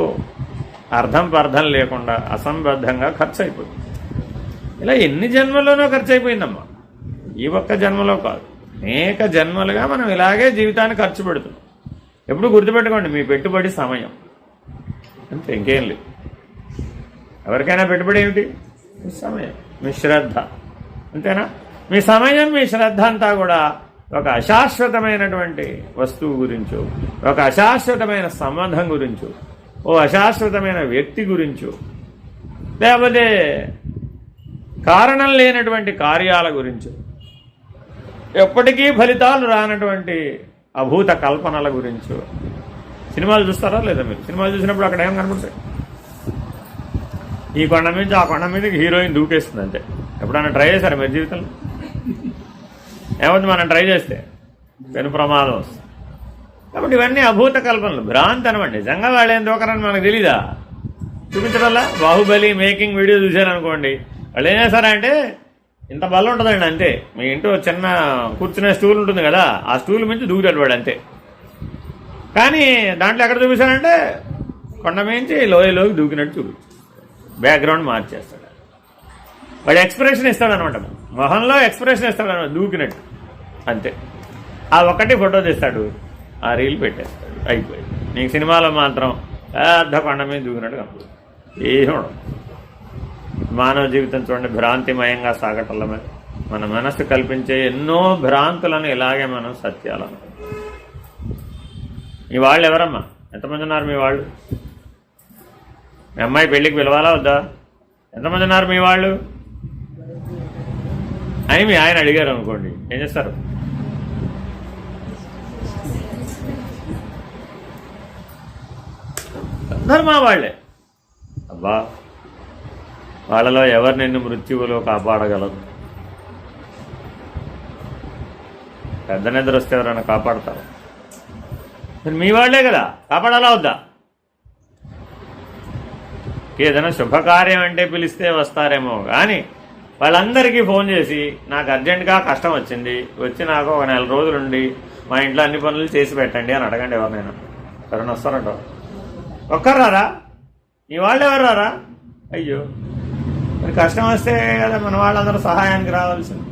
అర్థం పర్థం లేకుండా అసంబద్ధంగా ఖర్చు అయిపోతుంది. ఇలా ఎన్ని జన్మల్లోనో ఖర్చు అయిపోయిందమ్మా. ఈ ఒక్క జన్మలో కాదు, అనేక జన్మలుగా మనం ఇలాగే జీవితాన్ని ఖర్చు పెడుతున్నాం. ఎప్పుడు గుర్తుపెట్టుకోండి, మీ పెట్టుబడి సమయం అంతే, ఇంకేం లేదు. ఎవరికైనా పెట్టుబడి ఏమిటి? సమయం, మీ శ్రద్ధ, అంతేనా? మీ సమయం, మీ శ్రద్ధ అంతా కూడా ఒక అశాశ్వతమైనటువంటి వస్తువు గురించో, ఒక అశాశ్వతమైన సంబంధం గురించో, ఓ అశాశ్వతమైన వ్యక్తి గురించో, లేకపోతే కారణం లేనటువంటి కార్యాల గురించో, ఎప్పటికీ ఫలితాలు రానటువంటి అభూత కల్పనల గురించో. సినిమాలు చూస్తారా లేదా మీరు? సినిమాలు చూసినప్పుడు అక్కడ ఏం కనపడతాయి? ఈ కొండ మీద ఆ కొండ మీదకి హీరోయిన్ దూకేస్తుంది అంతే. ఎప్పుడన్నా ట్రై చేశారా మీరు జీవితంలో? ఏమవుతుంది మనం ట్రై చేస్తే? పెను ప్రమాదం వస్తుంది. కాబట్టి ఇవన్నీ అభూత కల్పనలు, భ్రాంతి అనమాట. నిజంగా వాళ్ళు ఏం దూకరని మనకు తెలీదా? చూపించడంలా. బాహుబలి మేకింగ్ వీడియో చూశారనుకోండి, వాళ్ళు ఏం చేస్తారంటే ఇంత బల్ల ఉంటుందండి అంతే. మీ ఇంట్లో చిన్న కూర్చునే స్టూల్ ఉంటుంది కదా, ఆ స్టూల్ మించి దూకుతాడు వాడు అంతే. కానీ దాంట్లో ఎక్కడ చూపిస్తాడంటే కొండ మించి లోయలోకి దూకినట్టు చూపించు, బ్యాక్గ్రౌండ్ మార్చేస్తాడు. వాడు ఎక్స్ప్రెషన్ ఇస్తాడనమాట, మొహంలో ఎక్స్ప్రెషన్ ఇస్తాడనమాట, దూకినట్టు అంతే. ఆ ఒక్కటి ఫోటో తీస్తాడు, ఆ రీల్ పెట్టేస్తాడు, అయిపోయింది. నీకు సినిమాలో మాత్రం పెద్ద కొండ మీద దూకినట్టు కనపడుతుంది. ఏం ఉండదు. మానవ జీవితం చూడండి, భ్రాంతిమయంగా సాగటంలో మన మనస్సు కల్పించే ఎన్నో భ్రాంతులను ఇలాగే మనం సత్యాలను. మీ వాళ్ళు ఎవరమ్మా? ఎంతమంది ఉన్నారు మీ వాళ్ళు? మీ అమ్మాయి పెళ్ళికి పిలవాలా వద్దా? ఎంతమంది ఉన్నారు మీ వాళ్ళు అని మీ ఆయన అడిగారు అనుకోండి, ఏం చేస్తారు? అందరు మా వాళ్ళే. అబ్బా, వాళ్ళలో ఎవరు నిన్ను మృత్యువులో కాపాడగలరు? పెద్ద నిద్ర వస్తే ఎవరైనా కాపాడతారు? మీ వాళ్లే కదా, కాపాడాలా వద్దా? ఏదైనా శుభకార్యం అంటే పిలిస్తే వస్తారేమో కానీ వాళ్ళందరికీ ఫోన్ చేసి నాకు అర్జెంటుగా కష్టం వచ్చింది, వచ్చి నాకు ఒక 4 రోజులుండి మా ఇంట్లో అన్ని పనులు చేసి పెట్టండి అని అడగండి. ఎవరినైనా ఎవరైనా వస్తారంట? ఒక్కరు రారా? మీ వాళ్ళు ఎవరు రారా? అయ్యో, మరి కష్టం వస్తే కదా మన వాళ్ళందరూ సహాయానికి రావాల్సింది.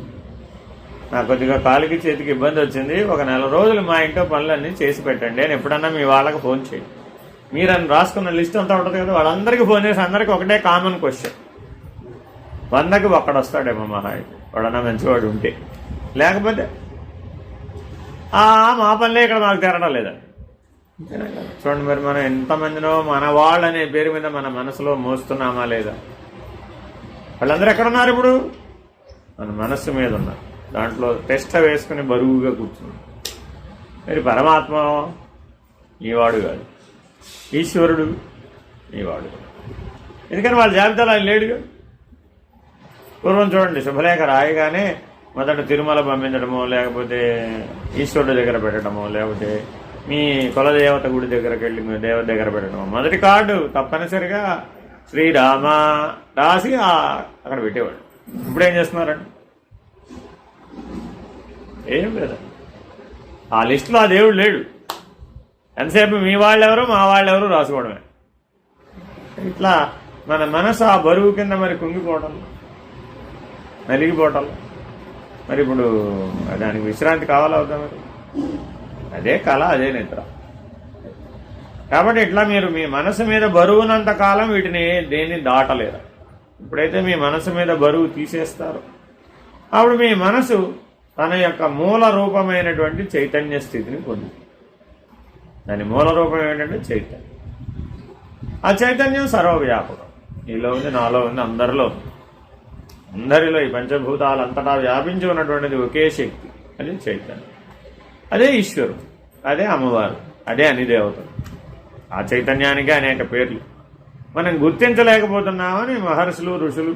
నాకు కొద్దిగా కాలుకి చేతికి ఇబ్బంది వచ్చింది, ఒక 4 రోజులు మా ఇంట్లో పనులన్నీ చేసి పెట్టండి అని ఎప్పుడన్నా మీ వాళ్ళకి ఫోన్ చేయండి. మీరు అని రాసుకున్న లిస్ట్ అంతా ఉంటుంది కదా, వాళ్ళందరికీ ఫోన్ చేసి అందరికీ ఒకటే కామన్ క్వశ్చన్. 100కి ఒక్కడు వస్తాడేమో మహా అయితే, వాడన్నా మంచివాడు ఉంటే. లేకపోతే మా పనులే ఇక్కడ మాకు తెరడం లేదండి. చూడండి, మరి మనం ఎంతమందినో మన వాళ్ళు అనే పేరు మీద మన మనసులో మోస్తున్నామా లేదా? వాళ్ళందరూ ఎక్కడున్నారు ఇప్పుడు? మన మనస్సు మీద ఉన్నారు. దాంట్లో టెస్ట్ వేసుకుని బరువుగా కూర్చున్నారు. మరి పరమాత్మ నీవాడు కాదు, ఈశ్వరుడు నీవాడు. ఎందుకని వాళ్ళ జాబితాలో ఆయన లేడుగా. పూర్వం చూడండి, శుభలేఖ రాయగానే మొదట తిరుమల పంపించడమో, లేకపోతే ఈశ్వరుడు దగ్గర పెట్టడమో, లేకపోతే మీ కులదేవత గుడి దగ్గరకు వెళ్ళి మీ దేవత దగ్గర పెట్టడమో, మొదటి కార్డు తప్పనిసరిగా శ్రీరామ రాసి అక్కడ పెట్టేవాడు. ఇప్పుడు ఏం చేస్తున్నారండి? ఏం లేదండి, ఆ లిస్టులో ఆ దేవుడు లేడు. ఎంతసేపు మీ వాళ్ళెవరు మా వాళ్ళెవరు రాసుకోవడమే. ఇట్లా మన మనసు ఆ బరువు కింద మరి కుంగిపోవటం, నలిగిపోవటం. మరి ఇప్పుడు దానికి విశ్రాంతి కావాలా అవుతా? మరి అదే కళ, అదే నిద్ర. కాబట్టి ఇట్లా మీరు మీ మనసు మీద బరువునంత కాలం వీటిని దేన్ని దాటలేరు. ఇప్పుడైతే మీ మనసు మీద బరువు తీసేస్తారో అప్పుడు మీ మనసు తన యొక్క మూల రూపమైనటువంటి చైతన్య స్థితిని పొంది. దాని మూల రూపం ఏంటంటే చైతన్యం. ఆ చైతన్యం సర్వవ్యాపకం. నీలో ఉంది, నాలో ఉంది, అందరిలో ఉంది. అందరిలో ఈ పంచభూతాలంతటా వ్యాపించి ఉన్నటువంటిది ఒకే శక్తి, అది చైతన్యం. అదే ఈశ్వరుడు, అదే అమ్మవారు, అదే అనిదేవతలు. ఆ చైతన్యానికి అనేక పేర్లు. మనం గుర్తించలేకపోతున్నామని మహర్షులు, ఋషులు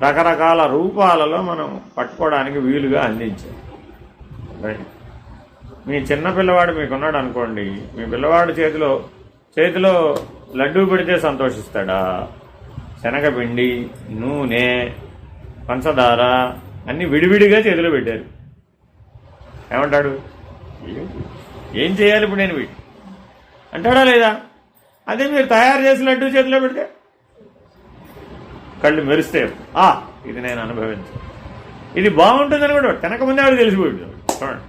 రకరకాల రూపాలలో మనం పట్టుకోవడానికి వీలుగా అందించారు. మీ చిన్న పిల్లవాడు మీకున్నాడు అనుకోండి, మీ పిల్లవాడు చేతిలో లడ్డూ పెడితే సంతోషిస్తాడా? శనగపిండి, నూనె, పంచదార అన్నీ విడివిడిగా చేతిలో పెట్టారు, ఏమంటాడు? ఏం చేయాలి ఇప్పుడు నేను వీటి అంటాడా లేదా? అదే మీరు తయారు చేసి లడ్డూ చేతిలో పెడితే కళ్ళు మెరిస్తే ఇది నేను అనుభవించాను, ఇది బాగుంటుందని కూడా తినకముందే వాడు తెలిసిపోయాడు. చూడండి,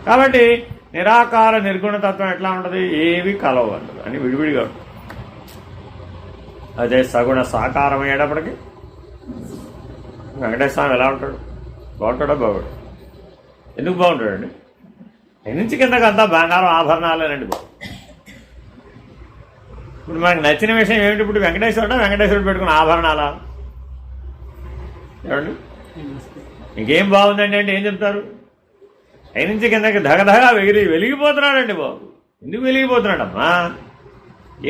కాబట్టి నిరాకార నిర్గుణతత్వం ఎట్లా ఉంటుంది? ఏవి కలవండు అని విడివిడిగా ఉంటుంది. అదే సగుణ సాకారం అయ్యేటప్పటికి వెంకటేశ్వర స్వామి ఎలా ఉంటాడు? బాగుంటాడా బాగుండు? ఎందుకు బాగుంటాడండి? పై నుంచి కిందకి అంతా బంగారం ఆభరణాలేనండి బాబు. ఇప్పుడు మనకు నచ్చిన విషయం ఏమిటి? ఇప్పుడు వెంకటేశ్వరుడు పెట్టుకున్న ఆభరణాలా? ఏమండి ఇంకేం బాగుందండి అంటే ఏం చెప్తారు? పై నుంచి కిందకి ధగధగా వెలిగిపోతున్నాడండి బాబు. ఎందుకు వెలిగిపోతున్నాడమ్మా?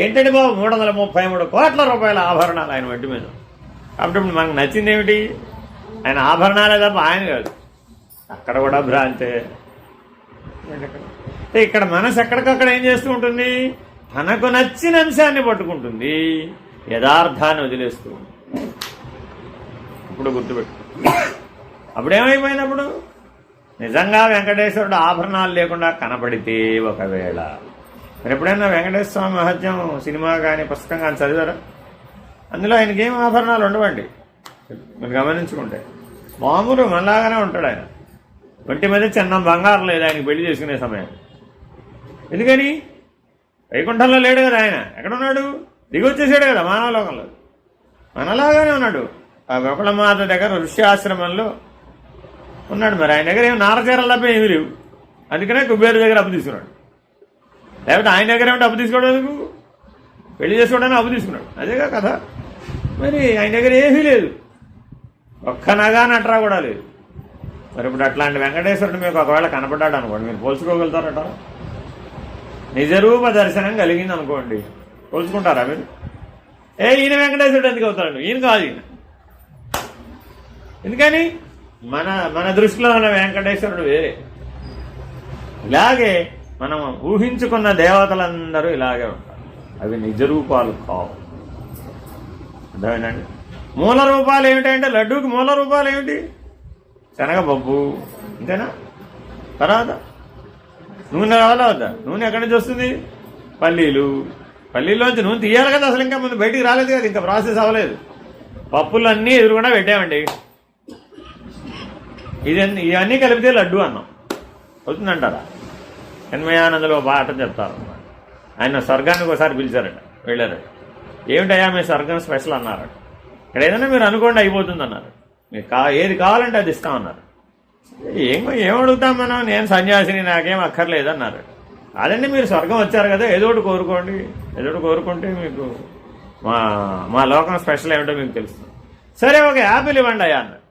ఏంటండి బాబు 333 కోట్ల రూపాయల ఆభరణాలు ఆయన వంటి మీద. కాబట్టి ఇప్పుడు మనకు నచ్చింది ఏమిటి? ఆయన ఆభరణాలే తప్ప ఆయన కాదు. అక్కడ కూడా భ్రాంతే. ఇక్కడ మనసు ఎక్కడికక్కడ ఏం చేస్తూ ఉంటుంది? తనకు నచ్చిన అంశాన్ని పట్టుకుంటుంది, యథార్థాన్ని వదిలేస్తూ ఉంటుంది. ఇప్పుడు గుర్తుపెట్టు. అప్పుడేమైపోయినప్పుడు నిజంగా వెంకటేశ్వరుడు ఆభరణాలు లేకుండా కనపడితే, ఒకవేళ మీరు ఎప్పుడైనా వెంకటేశ్వర స్వామి మహత్యం సినిమా కానీ పుస్తకం కానీ చదివారా? అందులో ఆయనకి ఏం ఆభరణాలు ఉండవండి. మీరు గమనించుకుంటే మామూలు మనలాగానే ఉంటాడు ఆయన. ఒంటి మీద చిన్న బంగారం లేదు ఆయనకి పెళ్లి చేసుకునే సమయం. ఎందుకని? వైకుంఠంలో లేడు కదా ఆయన. ఎక్కడున్నాడు? దిగి వచ్చేసాడు కదా మానవలోకంలో. మనలాగానే ఉన్నాడు. ఆ గోకుళమాత దగ్గర ఋష్యాశ్రమంలో ఉన్నాడు. మరి ఆయన దగ్గర ఏమి నారచీరలు తప్ప ఏమీ లేవు. అందుకనే కుబేరు దగ్గర అప్పు తీసుకున్నాడు. లేకపోతే ఆయన దగ్గర ఏమిటి అప్పు తీసుకోవడం? ఎందుకు? పెళ్లి చేసుకోవడానికి అప్పు తీసుకున్నాడు. అదేగా కథ. మరి ఆయన దగ్గర ఏమీ లేదు. ఒక్క నగా నట్రా కూడా లేదు. మరి ఇప్పుడు అట్లాంటి వెంకటేశ్వరుడు మీకు ఒకవేళ కనపడ్డాడు అనుకోండి, మీరు పోల్చుకోగలుగుతారట? నిజరూప దర్శనం కలిగింది అనుకోండి, పోల్చుకుంటారా మీరు? ఈయన వెంకటేశ్వరుడు ఎందుకు అవుతాడు? ఈయన కాదు. ఈయన ఎందుకని? మన దృష్టిలో ఉన్న వెంకటేశ్వరుడు వేరే. ఇలాగే మనం ఊహించుకున్న దేవతలందరూ ఇలాగే ఉంటారు. అవి నిజ రూపాలు కావు. అర్థమైందండి? మూల రూపాలు ఏమిటంటే లడ్డూకి మూల రూపాలు ఏమిటి? శనగపప్పు, అంతేనా? తర్వాత నూనె రావాలా వద్దా? నూనె ఎక్కడి నుంచి వస్తుంది? పల్లీలోంచి నూనె తీయాలి కదా. అసలు ఇంకా ముందు బయటికి రాలేదు కదా, ఇంకా ప్రాసెస్ అవ్వలేదు. పప్పులన్నీ ఎదురుకుండా పెట్టామండి. ఇవన్నీ కలిపితే లడ్డు అన్నాం అవుతుందంటారా? ఎన్మయానందలో పాట చెప్తారు. ఆయన స్వర్గానికి ఒకసారి పిలిచారట, వెళ్ళారట. ఏమిటయ్యా మీ స్వర్గం స్పెషల్ అన్నారట. ఇక్కడ ఏదైనా మీరు అనుకోండి అయిపోతుంది అన్నారు. మీకు ఏది కావాలంటే అది ఇస్తామన్నారు. ఏమడుగుతాం మనం? నేను సన్యాసిని, నాకేం అక్కర్లేదన్నారు. అదండి మీరు స్వర్గం వచ్చారు కదా, ఏదోటి కోరుకోండి. ఏదోటి కోరుకుంటే మీకు మా లోకం స్పెషల్ ఏమిటో మీకు తెలుస్తుంది. సరే ఒక యాపిల్ ఇవ్వండి అయ్యా అన్నారు.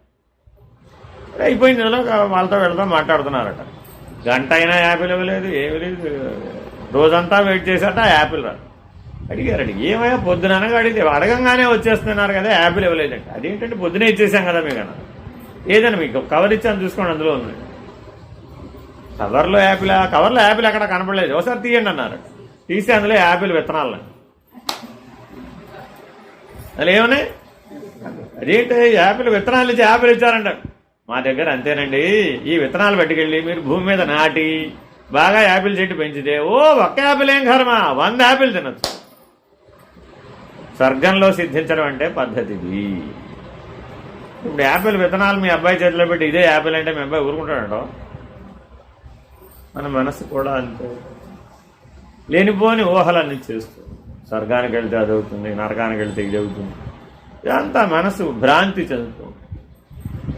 అయిపోయింది. ఇందులో వాళ్ళతో వెళ్తా మాట్లాడుతున్నారట. గంట అయినా యాపిల్ ఇవ్వలేదు, ఏమి లేదు. రోజంతా వెయిట్ చేశాట, యాపిల్ రాదు. అడిగారట, ఏమయ్యా పొద్దున అనగా అడిగితే అడగంగానే వచ్చేస్తున్నారు కదా, యాపిల్ ఇవ్వలేదంట. అదేంటంటే పొద్దునే ఇచ్చేసాం కదా మీకు అన్నారు. ఏదైనా మీకు కవర్ ఇచ్చాను చూసుకోండి, అందులో ఉంది. కవర్లో యాపిల్ ఎక్కడ కనపడలేదు, ఒకసారి తీయండి అన్నారు. తీసి అందులో యాపిల్ విత్తనాలు. అందులో ఏమన్నాయి? అదేంటి యాపిల్ విత్తనాలు ఇచ్చి యాపిల్ ఇచ్చారంట. మా దగ్గర అంతేనండి, ఈ విత్తనాలు పట్టుకెళ్ళి మీరు భూమి మీద నాటి బాగా యాపిల్ చెట్టు పెంచితే ఒక్క యాపిల్ ఏం కర్మ, 100 యాపిల్ తినచ్చు. స్వర్గంలో సిద్ధించడం అంటే పద్ధతిది. ఇప్పుడు యాపిల్ విత్తనాలు మీ అబ్బాయి చేతిలో పెట్టి ఇదే యాపిల్ అంటే మీ అబ్బాయి ఊరుకుంటాడంటో. మన మనసు కూడా అంతే, లేనిపోని ఊహలన్నీ చేస్తూ స్వర్గానికి వెళ్తే అది అవుతుంది, నరకానికి వెళ్తే ఇది అవుతుంది. ఇదంతా మనసు భ్రాంతి చెందుతుంది.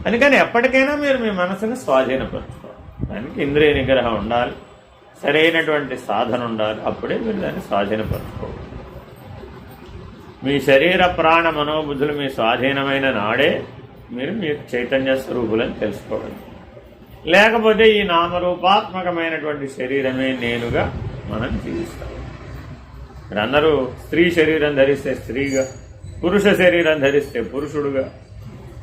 అందుకని ఎప్పటికైనా మీరు మీ మనసుని స్వాధీనపరచుకోవాలి. దానికి ఇంద్రియ నిగ్రహం ఉండాలి, సరైనటువంటి సాధన ఉండాలి. అప్పుడే మీరు దాన్ని స్వాధీనపరచుకోవాలి. మీ శరీర ప్రాణ మనోబుద్ధులు మీ స్వాధీనమైన నాడే మీరు మీ చైతన్య స్వరూపులని తెలుసుకోవాలి. లేకపోతే ఈ నామరూపాత్మకమైనటువంటి శరీరమే నేనుగా మనం జీవిస్తాం. మీరందరూ స్త్రీ శరీరం ధరిస్తే స్త్రీగా, పురుష శరీరం ధరిస్తే పురుషుడుగా,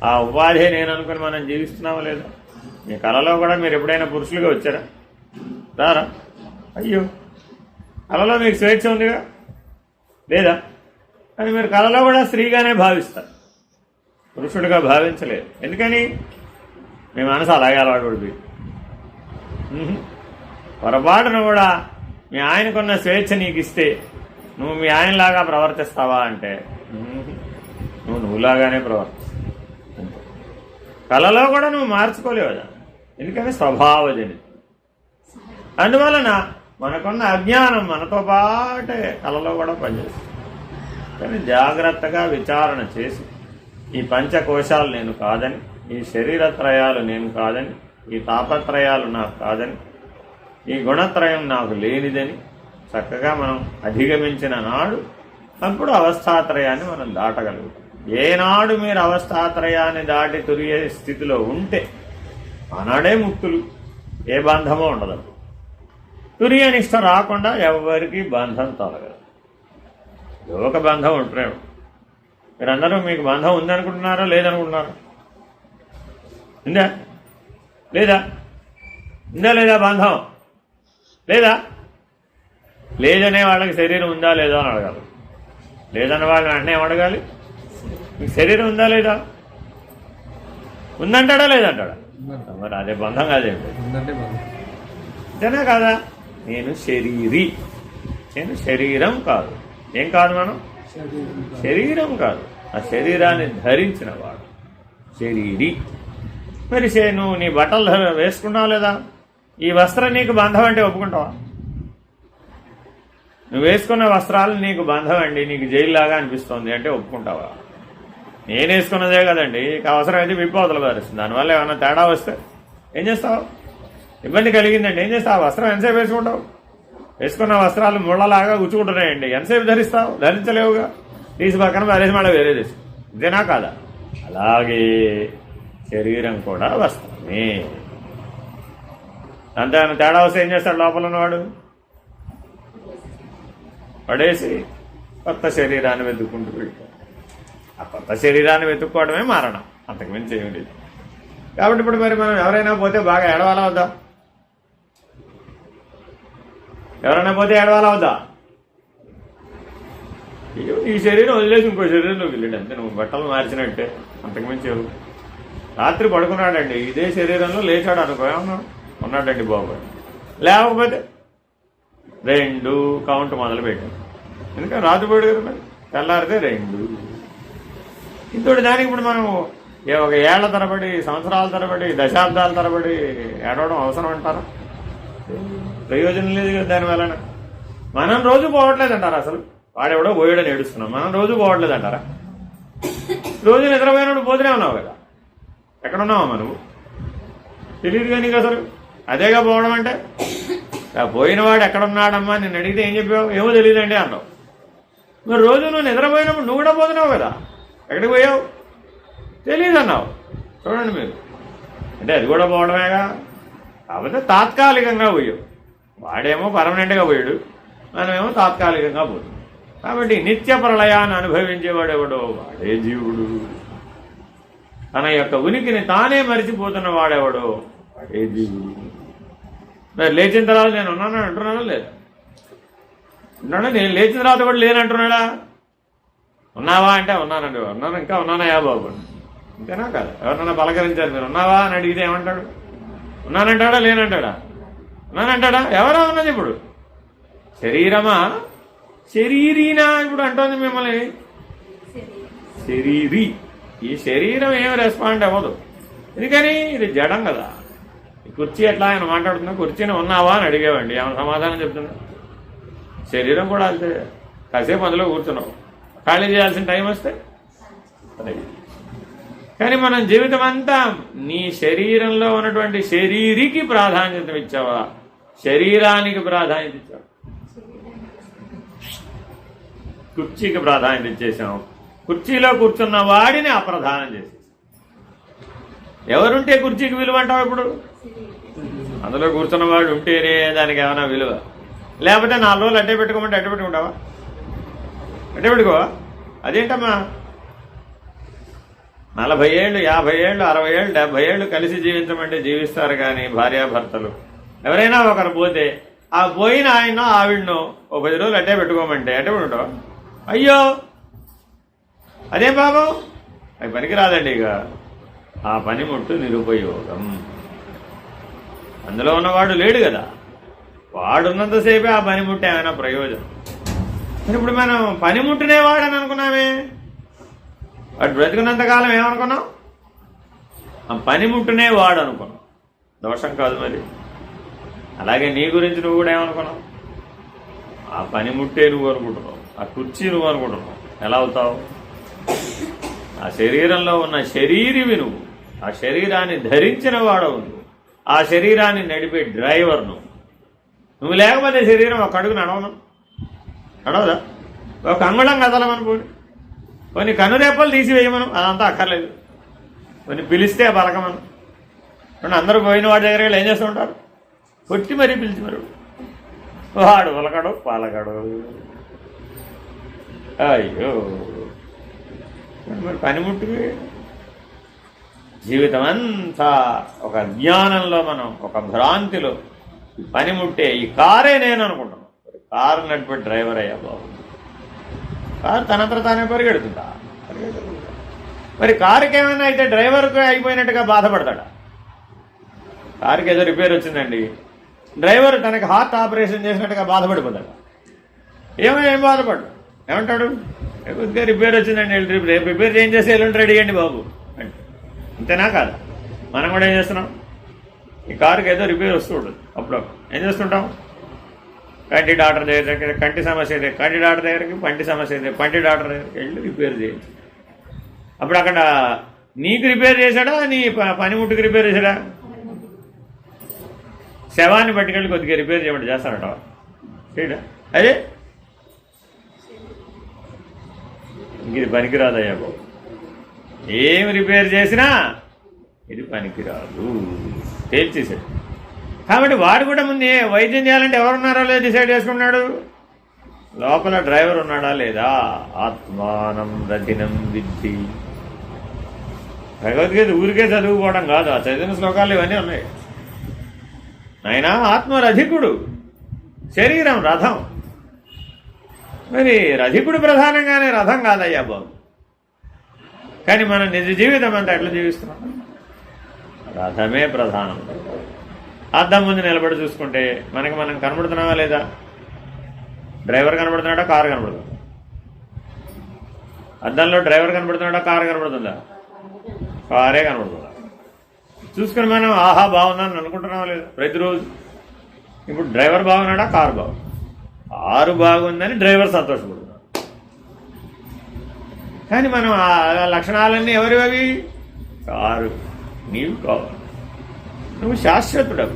ఆ ఉపాధి నేను అనుకుని మనం జీవిస్తున్నామా లేదా? మీ కళలో కూడా మీరు ఎప్పుడైనా పురుషులుగా వచ్చారా? రారా? అయ్యో, కళలో మీకు స్వేచ్ఛ ఉందిగా, లేదా? కానీ మీరు కళలో కూడా స్త్రీగానే భావిస్తారు, పురుషుడిగా భావించలేదు. ఎందుకని? మీ మనసు అలాగే అలవాటు పడిపోయి. పొరపాటును కూడా మీ ఆయనకున్న స్వేచ్ఛ నీకు ఇస్తే నువ్వు మీ ఆయనలాగా ప్రవర్తిస్తావా అంటే నువ్వులాగానే ప్రవర్తిస్తావు. కళలో కూడా నువ్వు మార్చుకోలేవు కదా, ఎందుకని స్వభావజని. అందువలన మనకున్న అజ్ఞానం మనతో పాటే కళలో కూడా పనిచేస్తుంది. కానీ జాగ్రత్తగా విచారణ చేసి ఈ పంచకోశాలు నేను కాదని, ఈ శరీరత్రయాలు నేను కాదని, ఈ తాపత్రయాలు నాకు కాదని, ఈ గుణత్రయం నాకు లేనిదని చక్కగా మనం అధిగమించిన నాడు అప్పుడు అవస్థాత్రయాన్ని మనం దాటగలుగుతాం. ఏనాడు మీరు అవస్థాత్రయాన్ని దాటి తురిగే స్థితిలో ఉంటే ఆనాడే ముక్తులు. ఏ బంధమో ఉండదు. తురియ నిష్ట రాకుండా ఎవరికి బంధం తొలగదు. ఒక బంధం ఉంటున్నాయి. మీరందరూ మీకు బంధం ఉందనుకుంటున్నారా లేదనుకుంటున్నారా? ఉందా లేదా? ఉందా లేదా బంధం? లేదా? లేదనే వాళ్ళకి శరీరం ఉందా లేదా అని అడగాలి. లేదన్న వాళ్ళని వెంటనే ఏమడగాలి? మీకు శరీరం ఉందా లేదా? ఉందంటాడా లేదంటాడా? మరి అదే బంధం కాదేంటి? అంతేనా కాదా? నేను శరీరి, నేను శరీరం కాదు. ఏం కాదు? మనం శరీరం కాదు, ఆ శరీరాన్ని ధరించిన వాడు శరీరి. మరి నువ్వు నీ బట్టలు వేసుకున్నావు లేదా? ఈ వస్త్రం నీకు బంధం అంటే ఒప్పుకుంటావా? నువ్వు వేసుకున్న వస్త్రాలు నీకు బంధం అండి, నీకు జైలులాగా అనిపిస్తుంది అంటే ఒప్పుకుంటావా? నేను వేసుకున్నదే కదండి, అవసరమైతే విప్పవతలు పారేస్తుంది. దానివల్ల ఏమైనా తేడా వస్తే ఏం చేస్తావు? ఇబ్బంది కలిగిందండి ఏం చేస్తావు? ఆ వస్త్రం ఎంతసేపు వేసుకుంటావు? వేసుకున్న వస్త్రాలు ముళ్ళలాగా గుచ్చుకుంటున్నాయండి, ఎంతసేపు ధరిస్తావు? ధరించలేవుగా, తీసి పక్కన పారేసి మళ్ళీ వేరే చేసి. ఇదేనా కాదా? అలాగే శరీరం కూడా వస్త్రమే. అంతే తేడా వస్తే ఏం చేస్తాడు? లోపల ఉన్నవాడు పడేసి కొత్త శరీరాన్ని వెతుక్కుంటూ వెళ్తాడు. ఆ కొత్త శరీరాన్ని వెతుక్కోవడమే మరణం, అంతకుమించి ఏమి లేదు. కాబట్టి ఇప్పుడు మరి మనం ఎవరైనా పోతే బాగా ఏడవాలా వద్దా? ఎవరైనా పోతే ఏడవాలా వద్దా? ఈ శరీరం వదిలేసి ఇంకో శరీరంలోకి వెళ్ళాడు అంతే. నువ్వు బట్టలు మార్చినట్టే, అంతకుమించి ఎవరు? రాత్రి పడుకున్నాడండి ఇదే శరీరంలో, లేచాడు అనుకో ఏమన్నాడు? ఉన్నాడండి బాబు. లేకపోతే 2 కౌంట్ మొదలు పెట్టాడు. ఎందుకంటే రాత్రిపోయాడు కదా, మరి తెల్లారితే 2. ఇంతటి దానికి ఇప్పుడు మనం ఒక ఏళ్ల తరబడి, సంవత్సరాల తరబడి, దశాబ్దాల తరబడి ఏడవడం అవసరం అంటారా? ప్రయోజనం లేదు కదా దానివల్ల. మనం రోజు పోవట్లేదంటారా? అసలు వాడెవడో పోయాడని ఏడుస్తున్నాం, మనం రోజు పోవట్లేదంటారా? రోజు నిద్రపోయినప్పుడు పోతూనే ఉన్నావు కదా, ఎక్కడున్నావమ్మా నువ్వు? తెలియదు కానీ నీకు అసలు. అదేగా పోవడం అంటే. పోయినవాడు ఎక్కడున్నాడమ్మా నిన్ను అడిగితే ఏం చెప్పావు? ఏమో తెలియదండి అన్నావు. మరి రోజు నువ్వు నిద్రపోయినప్పుడు నువ్వు కూడా పోతున్నావు కదా, ఎక్కడికి పోయావు? తెలియదు అన్నావు. చూడండి మీరు, అంటే అది కూడా పోవడమేగా. కాకపోతే తాత్కాలికంగా పోయావు. వాడేమో పర్మనెంట్గా పోయాడు, మనమేమో తాత్కాలికంగా పోతుంది. కాబట్టి నిత్య ప్రళయాన్ని అనుభవించేవాడు ఎవడో వాడే జీవుడు. తన యొక్క ఉనికిని తానే మరిచిపోతున్న వాడెవడో వాడే జీవుడు. మరి లేచిన తర్వాత నేను ఉన్నాను అంటున్నానా లేదా? ఉన్నాడా? నేను లేచిన తర్వాత కూడా లేనంటున్నాడా? ఉన్నావా అంటే ఉన్నానండి. ఉన్నాను, ఇంకా ఉన్నానయా బాబు, ఇంతేనా కాదు? ఎవరన్నా పలకరించారు, మీరు ఉన్నావా అని అడిగితే ఏమంటాడు? ఉన్నానంటాడా లేనంటాడా? ఉన్నానంటాడా? ఎవరా ఉన్నది ఇప్పుడు? శరీరమా శరీరీనా ఇప్పుడు అంటోంది మిమ్మల్ని? శరీరీ. ఈ శరీరం ఏమి రెస్పాండ్ అవ్వదు. ఎందుకని? ఇది జడం కదా. ఈ కుర్చీ ఎట్లా ఆయన మాట్లాడుతున్నా, కుర్చీని ఉన్నావా అని అడిగేవండి, ఏమైనా సమాధానం చెప్తున్నా? శరీరం కూడా అంతే. కాసేపు అందులో కూర్చున్నావు, ఖాళీ చేయాల్సిన టైం వస్తే అదే. కానీ మనం జీవితం అంతా నీ శరీరంలో ఉన్నటువంటి శరీరికి ప్రాధాన్యత ఇచ్చావా, శరీరానికి ప్రాధాన్యత ఇచ్చావా? కుర్చీకి ప్రాధాన్యత ఇచ్చేసాం, కుర్చీలో కూర్చున్న వాడిని అప్రధానం చేసేసాం. ఎవరుంటే కుర్చీకి విలువ అంటావు? ఇప్పుడు అందులో కూర్చున్నవాడు ఉంటేనే దానికి ఏమైనా విలువ. లేకపోతే 4 రోజులు అడ్డే పెట్టుకోమంటే అడ్డు పెట్టుకుంటావా? అడ్డే పెట్టుకోవా? అదేంటమ్మా, 40 ఏళ్ళు, 50 ఏళ్ళు, 60 ఏళ్ళు, 70 ఏళ్ళు కలిసి జీవించమంటే జీవిస్తారు. కానీ భార్యాభర్తలు ఎవరైనా ఒకరు పోతే ఆ పోయిన ఆయనో ఆవిడనో 10 రోజులు అడ్డే పెట్టుకోమంటే అడ్డే పెట్టుకుంటావా? అయ్యో అదేం బాబు, అది పనికిరాదండి. ఇక ఆ పనిముట్టు నిరుపయోగం. అందులో ఉన్నవాడు లేడు కదా, వాడున్నంతసేపే ఆ పనిముట్టు ఏమైనా ప్రయోజనం. ఇప్పుడు మనం పనిముట్టునేవాడని అనుకున్నామే, వాడు బ్రతికున్నంతకాలం ఏమనుకున్నాం? ఆ పనిముట్టునే వాడు అనుకున్నాం. దోషం కాదు మరి. అలాగే నీ గురించి నువ్వు కూడా ఏమనుకున్నావు? ఆ పనిముట్టే నువ్వు అనుకుంటున్నావు, ఆ కుర్చీ నువ్వు అనుకుంటున్నావు. ఎలా అవుతావు? ఆ శరీరంలో ఉన్న శరీరివి నువ్వు, ఆ శరీరాన్ని ధరించిన వాడవు నువ్వు, ఆ శరీరాన్ని నడిపే డ్రైవర్ నువ్వు లేకపోతే శరీరం ఒక అడుగు నడవదా? ఒక అంగుళం కదలమని కొన్ని కనురేపలు తీసివేయమను, అదంతా అక్కర్లేదు. కొన్ని పిలిస్తే పలకమను. అందరూ పోయిన వాడి దగ్గర ఏం చేస్తూ ఉంటారు? కొట్టి మరీ పిలిచి మరి వాడు పలకడు. అయ్యో, మరి పనిముట్టుకి జీవితం అంతా ఒక జ్ఞానంలో మనం ఒక భ్రాంతిలో పనిముట్టే ఈ కారే నేను అనుకుంటున్నాను. కారు నడిపే డ్రైవర్ అయ్యా బాబు. కారు తనంతర తానే పరిగెడుతుందా? మరి కారుకి ఏమైనా అయితే డ్రైవర్కి అయిపోయినట్టుగా బాధపడతాడా? కారుకి ఏదో రిపేర్ వచ్చిందండి, డ్రైవర్ తనకి హార్ట్ ఆపరేషన్ చేసినట్టుగా బాధపడిపోతాడు. ఏం బాధపడు, ఏమంటాడు? కొద్దిగా రిపేర్ వచ్చిందండి, రేపు రిపేర్ చేసి ఎల్లుండి రెడీ అండి బాబు అంటే. అంతేనా కాదా? మనం కూడా ఏం చేస్తున్నాం? ఈ కారుకి ఏదో రిపేర్ వస్తూ ఉంటుంది, అప్పుడు ఏం చేస్తుంటాం? కంటి డాక్టర్ దగ్గరికి, కంటి సమస్య అయితే కంటి డాక్టర్ దగ్గరికి, పంటి సమస్య అయితే పంటి డాక్టర్ దగ్గరికి వెళ్ళి రిపేర్ చేయొచ్చు. అప్పుడు అక్కడ నీకు రిపేర్ చేశాడా, నీ పనిముట్టుకు రిపేర్ చేశాడా? శవాన్ని పట్టుకెళ్ళి కొద్దిగా రిపేర్ చేయమంటే చేస్తాడట, చేయడా? అదే ఇది పనికిరాదయ్యా బాబు. ఏమి రిపేర్ చేసినా ఇది పనికిరాదు తేల్చేసాడు. కాబట్టి వాడు కూడా ముందు వైద్యం చేయాలంటే ఎవరున్నారో లేదో డిసైడ్ చేసుకున్నాడు. లోపల డ్రైవర్ ఉన్నాడా లేదా? ఆత్మానం రథినం విద్ధి. భగవద్గీత ఊరికే చదువుకోవడం కాదు, ఆ చదివిన శ్లోకాలు ఇవన్నీ ఉన్నాయి. ఆయన ఆత్మరధికుడు, శరీరం రథం. మరి రధికుడు ప్రధానంగానే రథం కాదయ్యా బాబు. కానీ మనం నిజ జీవితం అంతా ఎట్లా జీవిస్తున్నాం? రథమే ప్రధానం. అద్దం ముందు నిలబడి చూసుకుంటే మనకి మనం కనబడుతున్నావా లేదా? డ్రైవర్ కనబడుతున్నాడా, కారు కనబడుతుందా? అద్దంలో డ్రైవర్ కనబడుతున్నాడా, కారు కనబడుతుందా? కారే కనబడుతుందా? చూసుకుని మనం ఆహా బాగుందని అనుకుంటున్నావా లేదా ప్రతిరోజు? ఇప్పుడు డ్రైవర్ బాగున్నాడా, కారు బాగుంది? కారు బాగుందని డ్రైవర్ సంతోషపడుతున్నాడు. కానీ మనం ఆ లక్షణాలన్నీ ఎవరివి? అవి కారు. నీవు కావాలి, నువ్వు శాశ్వతుడవు.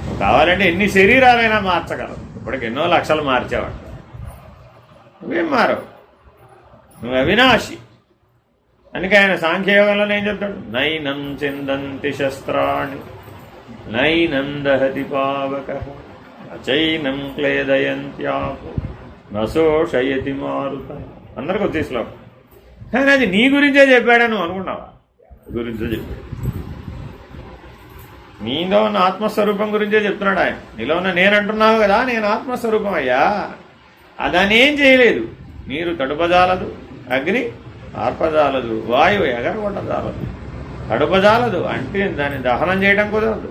నువ్వు కావాలంటే ఎన్ని శరీరాలైనా మార్చగలవు. ఇప్పటికి ఎన్నో లక్షలు మార్చేవాడు, నువ్వేం మారవు, నువ్వు అవినాశి. అందుకే ఆయన సాంఖ్యయోగంలో ఏం చెప్తాడు? నైనం చిందంతి శస్త్రాణి నైనం దహతి పావక నచైనం క్లేదయంత్యాపో నశోషయతి మారుత. అందరికి వచ్చే శ్లోకం. కానీ అది నీ గురించే చెప్పాడని నువ్వు అనుకున్నావా? గురించే చెప్పాడు. నీలో ఉన్న ఆత్మస్వరూపం గురించే చెప్తున్నాడు ఆయన. నీలో ఉన్న నేను అంటున్నావు కదా, నేను ఆత్మస్వరూపం అయ్యా. అదని ఏం చేయలేదు. నీరు తడుపజాలదు, అగ్ని ఆర్పజాలదు, వాయువు ఎగరగొట్టజాలదు, తడుపజాలదు. అంటే దాన్ని దహనం చేయడం కుదరదు.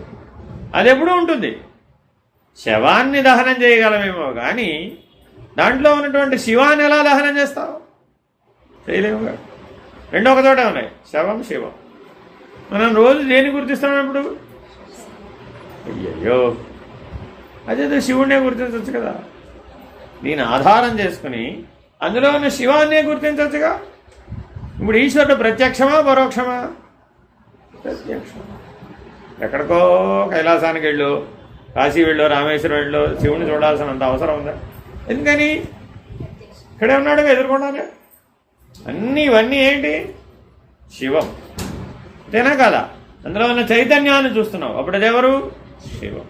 అది ఎప్పుడూ ఉంటుంది. శవాన్ని దహనం చేయగలమేమో కానీ దాంట్లో ఉన్నటువంటి శివాన్ని ఎలా దహనం చేస్తావు? చేయలేముగా. రెండో ఒక చోట ఉన్నాయి, శవం శివం. మనం రోజు దేన్ని గుర్తిస్తాం ఇప్పుడు? అయ్యయ్యో, అదేదో శివుడినే గుర్తించవచ్చు కదా. దీని ఆధారం చేసుకుని అందులో ఉన్న శివాన్నే గుర్తించవచ్చుగా. ఇప్పుడు ఈశ్వరుడు ప్రత్యక్షమా పరోక్షమా? ప్రత్యక్షం. ఎక్కడికో కైలాసానికి వెళ్ళు, కాశీ వెళ్ళు, రామేశ్వరం వెళ్ళు, శివుని చూడాల్సినంత అవసరం ఉందా? ఎందుకని? ఇక్కడే ఉన్నాడు, ఎదుర్కొన్నానే. ఇవన్నీ ఏంటి? శివం. అంతేనా కదా? అందులో ఉన్న చైతన్యాన్ని చూస్తున్నావు, అప్పుడు అదెవరు? శివం.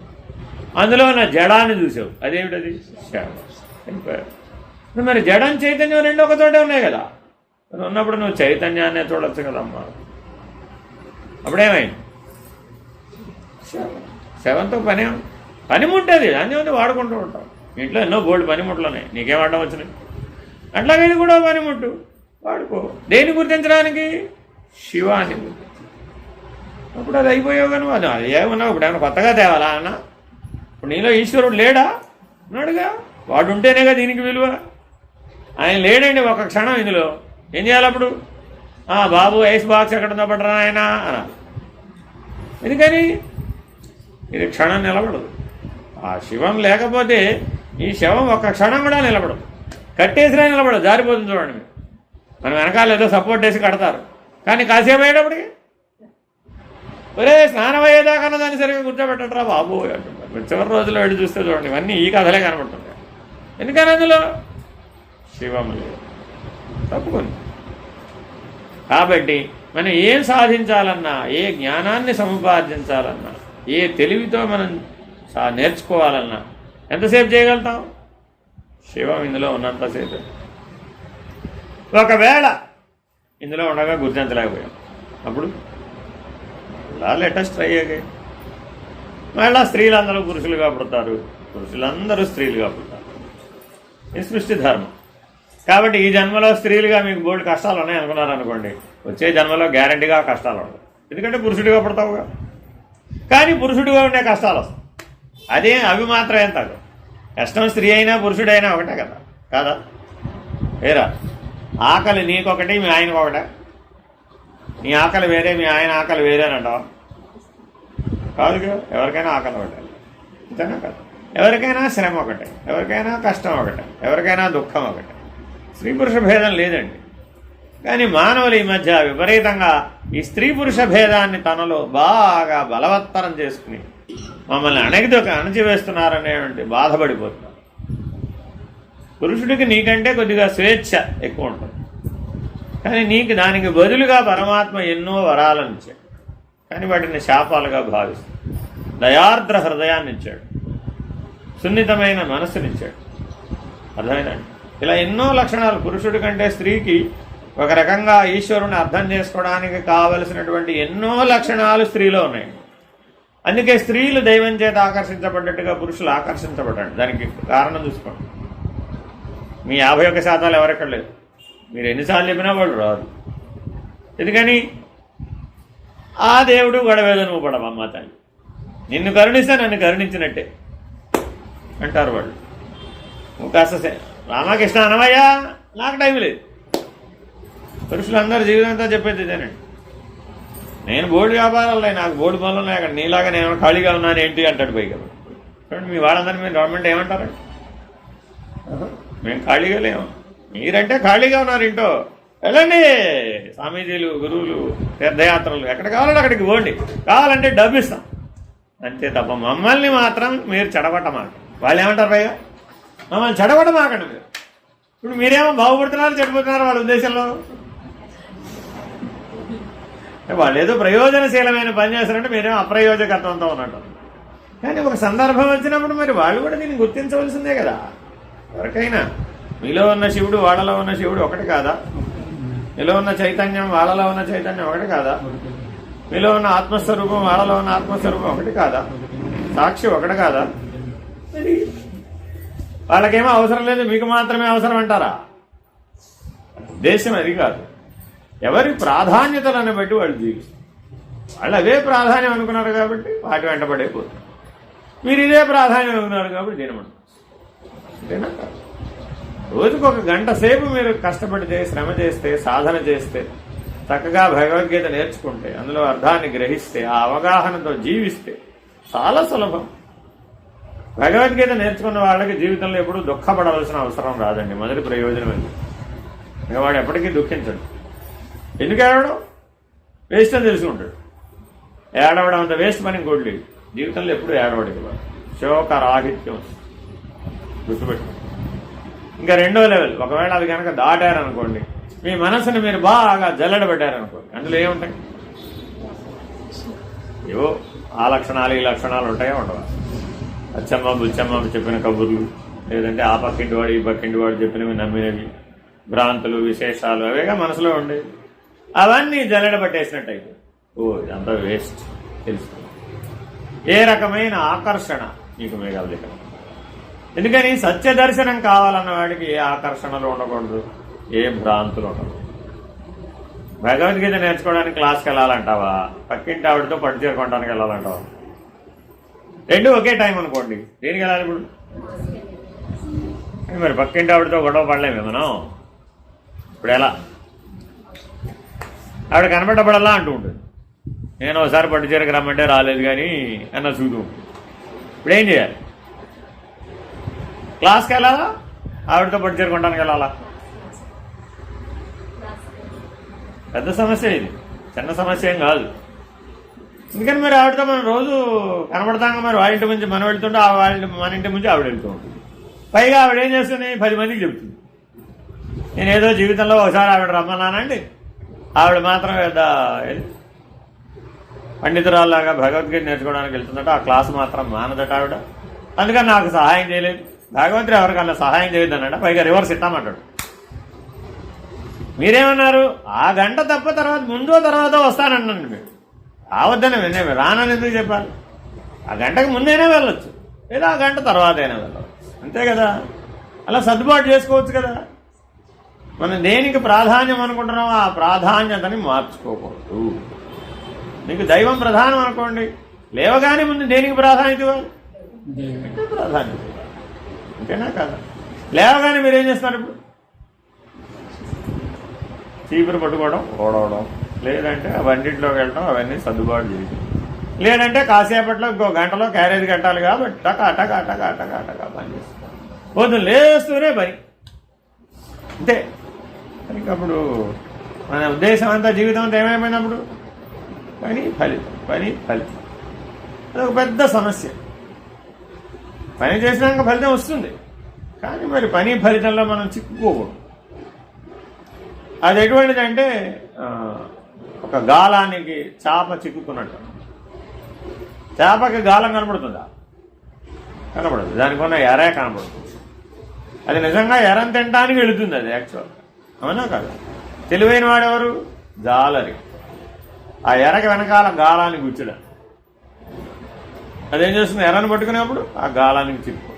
అందులో ఉన్న జడాన్ని చూసావు, అదేమిటది? శవం. మరి జడం చైతన్యం రెండు ఒక చోటే ఉన్నాయి కదా. అది ఉన్నప్పుడు నువ్వు చైతన్యాన్నే చూడొచ్చు కదమ్మా. అప్పుడేమైంది? శవంతో పనిముట్టేది, దాన్ని ఉంది వాడుకుంటూ ఉంటావు. ఇంట్లో ఎన్నో బోల్డ్ పనిముట్లు ఉన్నాయి, నీకేం అడ్డం వచ్చినాయి? అట్లాగే ఇది కూడా పనిముట్టు, వాడుకో. దేన్ని గుర్తించడానికి? శివాన్ని గుర్తించు. అప్పుడు అది అయిపోయావు కానీ అది ఏమన్నావు. ఇప్పుడు ఏమైనా కొత్తగా తేవాలా అన్న? ఇప్పుడు నీలో ఈశ్వరుడు లేడా? ఉన్నాడుగా. వాడు ఉంటేనేగా దీనికి విలువ. ఆయన లేడండి ఒక క్షణం ఇందులో. ఏం చేయాలి అప్పుడు? బాబు ఐస్ బాక్స్ ఎక్కడుందో పట్టరా ఆయన అనాలి. ఎందుకని? ఇది క్షణం నిలబడదు. ఆ శివం లేకపోతే ఈ శవం ఒక్క క్షణం కూడా నిలబడదు. కట్టేసినా నిలబడదు, జారిపోతుంది. చూడండి, మనం వెనకాల ఏదో సపోర్ట్ వేసి కడతారు, కానీ కాసేపు అయ్యేటప్పటికి ఒరే స్నానం అయ్యేదాకన్నా దాన్ని సరిగ్గా కూర్చోబెట్టరా బాబు అంటున్నారు. మీరు చివరి రోజుల్లో వెళ్ళి చూస్తే చూడండి, ఇవన్నీ ఈ కథలే కనబడుతున్నాయి. ఎందుకని అందులో శివం లేదు, తప్పుకుంది. కాబట్టి మనం ఏం సాధించాలన్నా, ఏ జ్ఞానాన్ని సముపార్జించాలన్నా, ఏ తెలివితో మనం నేర్చుకోవాలన్నా ఎంతసేపు చేయగలుగుతాం? శివం ఇందులో ఉన్నంతసేపు. ఒకవేళ ఇందులో ఉండగా గుర్తించలేకపోయాం, అప్పుడు లెటెస్ట్ ట్రై అగైన్. మళ్ళా స్త్రీలందరూ పురుషులుగా పుడతారు, పురుషులందరూ స్త్రీలుగా పుడతారు. ఇది సృష్టి ధర్మం. కాబట్టి ఈ జన్మలో స్త్రీలుగా మీకు బోల్డ్ కష్టాలు ఉన్నాయి అనుకున్నారనుకోండి, వచ్చే జన్మలో గ్యారంటీగా కష్టాలు ఉండవు. ఎందుకంటే పురుషుడిగా పుడతావుగా. కానీ పురుషుడిగా ఉండే కష్టాలు వస్తాయి. అవి మాత్రం ఏం తగ్గవు. కష్టం స్త్రీ అయినా పురుషుడైనా ఒకటే కదా, కాదా? వేరా ఆకలి నీకొకటి, మీ ఆయనకు ఒకటే. నీ ఆకలి వేరే, మీ ఆయన ఆకలి వేరే అని అంటావా? కాదుగా. ఎవరికైనా ఆకలి ఒకటే, అంతేనా కదా? ఎవరికైనా శ్రమ ఒకటే, ఎవరికైనా కష్టం ఒకటే, ఎవరికైనా దుఃఖం ఒకటే. స్త్రీ పురుష భేదం లేదండి. కానీ మానవులు ఈ మధ్య విపరీతంగా ఈ స్త్రీ పురుష భేదాన్ని తనలో బాగా బలవత్తరం చేసుకుని మమ్మల్ని అణచివేస్తున్నారనేటువంటి బాధపడిపోతున్నారు. పురుషుడికి నీకంటే కొద్దిగా స్వేచ్ఛ ఎక్కువ ఉంటుంది, కానీ నీకు దానికి బదులుగా పరమాత్మ ఎన్నో వరాలను ఇచ్చాడు. కానీ వాటిని శాపాలుగా భావిస్తాడు. దయార్ద్ర హృదయాన్ని ఇచ్చాడు, సున్నితమైన మనస్సునిచ్చాడు. అర్థమైందండి? ఇలా ఎన్నో లక్షణాలు. పురుషుడి కంటే స్త్రీకి ఒక రకంగా ఈశ్వరుని అర్థం చేసుకోవడానికి కావలసినటువంటి ఎన్నో లక్షణాలు స్త్రీలో ఉన్నాయి. అందుకే స్త్రీలు దైవం చేత ఆకర్షించబడ్డట్టుగా పురుషులు ఆకర్షించబడ్డాడు. దానికి కారణం చూసుకోండి. మీ 51% ఎవరెక్కడ లేదు. మీరు ఎన్నిసార్లు చెప్పినా వాళ్ళు రాదు. ఎందుకని? ఆ దేవుడు గొడవేద నువ్వు పడవమ్మా తల్లి, నిన్ను కరుణిస్తే నన్ను కరుణించినట్టే అంటారు వాళ్ళు. నువ్వు కాస్త రామకృష్ణ అనవయ్యా, నాకు టైం లేదు. పురుషులందరూ జీవితంతో చెప్పేది ఇదేనండి. నేను బోర్డు వ్యాపారాలు, నాకు బోర్డు పనులు ఉన్నాయి, అక్కడ నీలాగా నేను ఖాళీగా ఉన్నాను ఏంటి అంటాడు పైగా. చూడండి, మీ వాళ్ళందరూ మీరు గవర్నమెంట్ ఏమంటారండి? మేము ఖాళీగా లేము, మీరంటే ఖాళీగా ఉన్నారు. ఇంటో వెళ్ళండి, స్వామీజీలు, గురువులు, తీర్థయాత్రలు ఎక్కడ కావాలంటే అక్కడికి పోండి, కావాలంటే డబ్బు ఇస్తాం అంతే తప్ప మమ్మల్ని మాత్రం మీరు చెడగొట్టమాకండి. వాళ్ళు ఏమంటారు పైగా? మమ్మల్ని చెడగొట్టమాకండి మీరు. ఇప్పుడు మీరేమో బాగుపడుతున్నారు, చెడిపోతున్నారు వాళ్ళ ఉద్దేశంలో. వాళ్ళు ఏదో ప్రయోజనశీలమైన పని చేస్తారంటే మీరేమో అప్రయోజకత్వంతో ఉన్నట్టు. కానీ ఒక సందర్భం వచ్చినప్పుడు మరి వాళ్ళు కూడా దీన్ని గుర్తించవలసిందే కదా. ఎవరికైనా మీలో ఉన్న శివుడు వాళ్ళలో ఉన్న శివుడు ఒకటి కాదా? మీలో ఉన్న చైతన్యం వాళ్ళలో ఉన్న చైతన్యం ఒకటి కాదా? మీలో ఉన్న ఆత్మస్వరూపం వాళ్ళలో ఉన్న ఆత్మస్వరూపం ఒకటి కాదా? సాక్షి ఒకటి కాదా? మరి వాళ్ళకేమో అవసరం లేదు, మీకు మాత్రమే అవసరం అంటారా? ఉద్దేశం అది కాదు. ఎవరి ప్రాధాన్యతలను బట్టి వాళ్ళు జీవిస్తారు. వాళ్ళు అదే ప్రాధాన్యం అనుకున్నారు కాబట్టి వాటి వెంటబడైపోతుంది. మీరు ఇదే ప్రాధాన్యం అనుకున్నారు కాబట్టి దీనమంటారు. అంతేనా? రోజుకు 1 గంట సేపు మీరు కష్టపడితే, శ్రమ చేస్తే, సాధన చేస్తే, చక్కగా భగవద్గీత నేర్చుకుంటే, అందులో అర్థాన్ని గ్రహిస్తే, ఆ అవగాహనతో జీవిస్తే చాలా సులభం. భగవద్గీత నేర్చుకున్న వాళ్ళకి జీవితంలో ఎప్పుడూ దుఃఖపడవలసిన అవసరం రాదండి. మొదటి ప్రయోజనం అది. ఇక వాడు ఎప్పటికీ దుఃఖించడు. ఎందుకు ఏడవడం? వేస్ట్ అని తెలుసుకుంటాడు. ఏడవడం అంత వేస్ట్ పని ఇంకోటి లేదు. జీవితంలో ఎప్పుడు ఏడవడికి వాడు శోకరాహిత్యం గుర్తుపెట్టు. ఇంకా 2వ లెవెల్, ఒకవేళ అది కనుక దాటారనుకోండి, మీ మనసుని మీరు బాగా జల్లెడబెట్టారనుకోండి, అందులో ఏముంటాయి? ఏవో ఆ లక్షణాలు ఈ లక్షణాలు ఉంటాయో ఉండవా? అచ్చమ్మ బుచ్చమ్మ చెప్పిన కబుర్లు, లేదంటే ఆ పక్కింటి వాడు ఈ పక్కింటి వాడు చెప్పినవి నమ్మినవి, భ్రాంతులు, విశేషాలు అవేగా మనసులో ఉండేవి. అవన్నీ జల్లెడబట్టేసినట్టయితే ఓ ఇదంతా వేస్ట్ తెలుస్తుంది. ఏ రకమైన ఆకర్షణ మీకు మిగలదు. ఎందుకని? సత్య దర్శనం కావాలన్న వాడికి ఏ ఆకర్షణలు ఉండకూడదు, ఏ భ్రాంతులు ఉండకూడదు. భగవద్గీత నేర్చుకోవడానికి క్లాస్కి వెళ్ళాలంటావా? పక్కింటి ఆవిడతో పట్టు చేరుకోవడానికి వెళ్ళాలంటావా? 2 ఒకే టైం అనుకోండి, దేనికి వెళ్ళాలి ఇప్పుడు? మరి పక్కింటి ఆవిడతో గొడవ పడలేమే మనం. ఇప్పుడు ఎలా? ఆవిడ కనబడబడల్లా అంటూ ఉంటుంది. నేను ఒకసారి పట్టు చీరకు రమ్మంటే రాలేదు కానీ అన్న చూడు. ఇప్పుడు ఏం చేయాలి? క్లాస్కి వెళ్ళాలా, ఆవిడతో పట్టు చేరుకోవడానికి వెళ్ళాలా? పెద్ద సమస్య ఇది, చిన్న సమస్య ఏం కాదు. అందుకని మరి ఆవిడతో మనం రోజు కనబడతాం. మరి వాళ్ళ ఇంటి నుంచి మనం వెళ్తుంటే మన ఇంటి నుంచి ఆవిడ వెళ్తూ ఉంటుంది. పైగా ఆవిడ ఏం చేస్తుంది, 10 మందికి చెబుతుంది. నేనేదో జీవితంలో ఒకసారి ఆవిడ రమ్మన్నానండి, ఆవిడ మాత్రం పెద్ద పండితురాల్లాగా భగవద్గీత నేర్చుకోవడానికి వెళ్తుందట, ఆ క్లాసు మాత్రం మానదట ఆవిడ. అందుకని నాకు సహాయం చేయలేదు. భగవంతుడు ఎవరికన్నా సహాయం చేయొద్దు అన్నాడు. పైగా రివర్స్ ఇస్తామంటాడు. మీరేమన్నారు, ఆ గంట తప్ప తర్వాత ముందో తర్వాత వస్తానన్నాను. మీరు రావద్దని వినే రానని ఎందుకు చెప్పాలి? ఆ గంటకు ముందైనా వెళ్ళొచ్చు, లేదా ఆ గంట తర్వాత అయినా వెళ్ళవచ్చు, అంతే కదా. అలా సర్దుబాటు చేసుకోవచ్చు కదా. మనం దేనికి ప్రాధాన్యం అనుకుంటున్నామో ఆ ప్రాధాన్యతని మార్చుకోకూడదు. నీకు దైవం ప్రధానం అనుకోండి, లేవగానే ముందు దేనికి ప్రాధాన్యత ఇవ్వాలి? ప్రాధాన్యత. అంతేనా కదా? లేవగానే మీరేం చేస్తున్నారు? ఇప్పుడు చీపురు పట్టుకోవడం, ఓడవడం, లేదంటే వంటింట్లోకి వెళ్ళడం, అవన్నీ సర్దుబాటు చేయడం, లేదంటే కాసేపట్లో ఇంకో గంటలో క్యారేజ్ కట్టాలి కాబట్టి టకా టకా టకా టకా టకా పని చేస్తాం. పొద్దున్న లేస్తూనే పని, అంతే. అప్పుడు మన ఉద్దేశం అంతా, జీవితం అంతా ఏమైపోయినప్పుడు పని ఫలితం, పని ఫలితం. అదొక పెద్ద సమస్య. పని చేసినాక ఫలితం వస్తుంది, కానీ మరి పని ఫలితంలో మనం చిక్కుకోకూడదు. అది ఎటువంటిదంటే ఒక గాలానికి చేప చిక్కుకున్నట్టు. చేపకి గాలం కనబడుతుందా? కనబడదు. దానికి ఉన్న ఎరే కనబడుతుంది. అది నిజంగా ఎరని తినడానికి వెళుతుంది అది యాక్చువల్గా, అవునా కదా? తెలివైన వాడెవరు? జాలరి. ఆ ఎరకి వెనకాల గాలాన్ని గుచ్చడం. అదేం చేస్తుంది? ఎర్రను పట్టుకునేప్పుడు ఆ గాలానికి చిక్కు,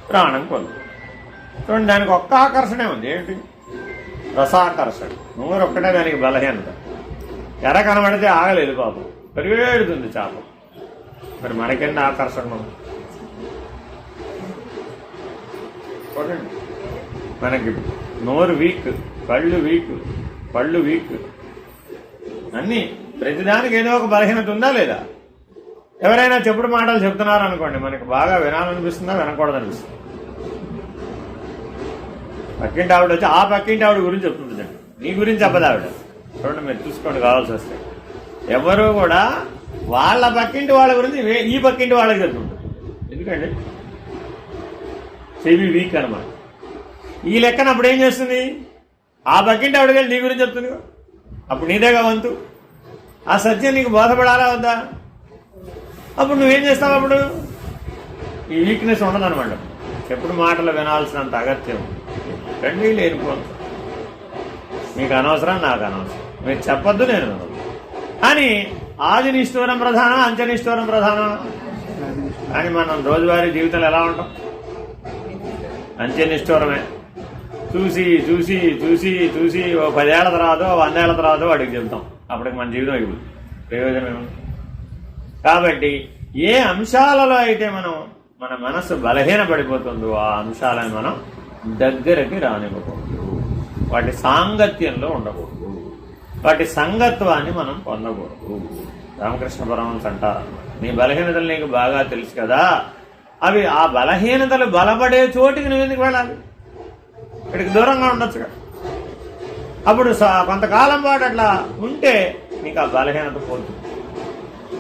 ప్రాణం కొల్లు. చూడండి, దానికి ఒక్క ఆకర్షణే ఉంది. ఏంటి? రసాకర్షణ. నూరు ఒక్కటే దానికి బలహీనత. ఎర్ర కనబడితే ఆగలేదు పాపం, పెరిగేడుతుంది చేప. మరి మనకెంత ఆకర్షణ ఉంది? చూడండి, మనకి నోరు వీక్, కళ్ళు వీక్, పళ్ళు వీక్, అన్నీ ప్రతిదానికి ఏదో ఒక బలహీనత ఉందా లేదా? ఎవరైనా చెప్పుడు మాటలు చెప్తున్నారు అనుకోండి, మనకి బాగా వినాలనిపిస్తుందా, వినకూడదనిపిస్తుంది? పక్కింటి ఆవిడ వచ్చి ఆ పక్కింటి ఆవిడ గురించి చెప్తుంటుందండి, నీ గురించి చెప్పదు ఆవిడ. చూడండి, మీరు చూసుకోండి కావాల్సి వస్తే. ఎవరు కూడా వాళ్ళ పక్కింటి వాళ్ళ గురించి ఈ పక్కింటి వాళ్ళకి చెప్తుంటారు. ఎందుకండి? చెవి వీక్ అనమాట. ఈ లెక్కన అప్పుడు ఏం చేస్తుంది? ఆ పక్కింటి ఆవిడకి వెళ్ళి నీ గురించి చెప్తుంది, అప్పుడు నీదేగా వంతు. ఆ సత్యం నీకు బోధపడాలా వద్దా? అప్పుడు నువ్వేం చేస్తావు? అప్పుడు ఈ వీక్నెస్ ఉండదనమాట. చెప్పుడు మాటలు వినాల్సినంత అగత్యం రండి లేనిపోదు. మీకు అనవసరం, నాకు అనవసరం. మీరు చెప్పొద్దు, నేను వినదు. కానీ ఆది నిష్ఠూరం ప్రధానం, అంత్య నిష్ఠూరం ప్రధానం. కానీ మనం రోజువారీ జీవితంలో ఎలా ఉంటాం? అంత్య నిష్ఠూరమే. చూసి చూసి చూసి చూసి 10 ఏళ్ల తర్వాత 100 ఏళ్ల తర్వాత వాడికి చెప్తాం. అప్పటికి మన జీవితం అయిపోతుంది. ప్రయోజనం ఏముంది? కాబట్టి ఏ అంశాలలో అయితే మన మనస్సు బలహీన పడిపోతుందో ఆ అంశాలను మనం దగ్గరకి రానివ్వకూడదు. వాటి సాంగత్యంలో ఉండకూడదు. వాటి సంగత్వాన్ని మనం పొందకూడదు. రామకృష్ణ పరమహంస అంటారు, నీ బలహీనతలు నీకు బాగా తెలుసు కదా, అవి ఆ బలహీనతలు బలపడే చోటికి నువ్వు ఎందుకు వెళ్ళాలి? ఇక్కడికి దూరంగా ఉండొచ్చుగా. అప్పుడు కొంతకాలం పాటు అట్లా ఉంటే నీకు ఆ బలహీనత పోతుంది.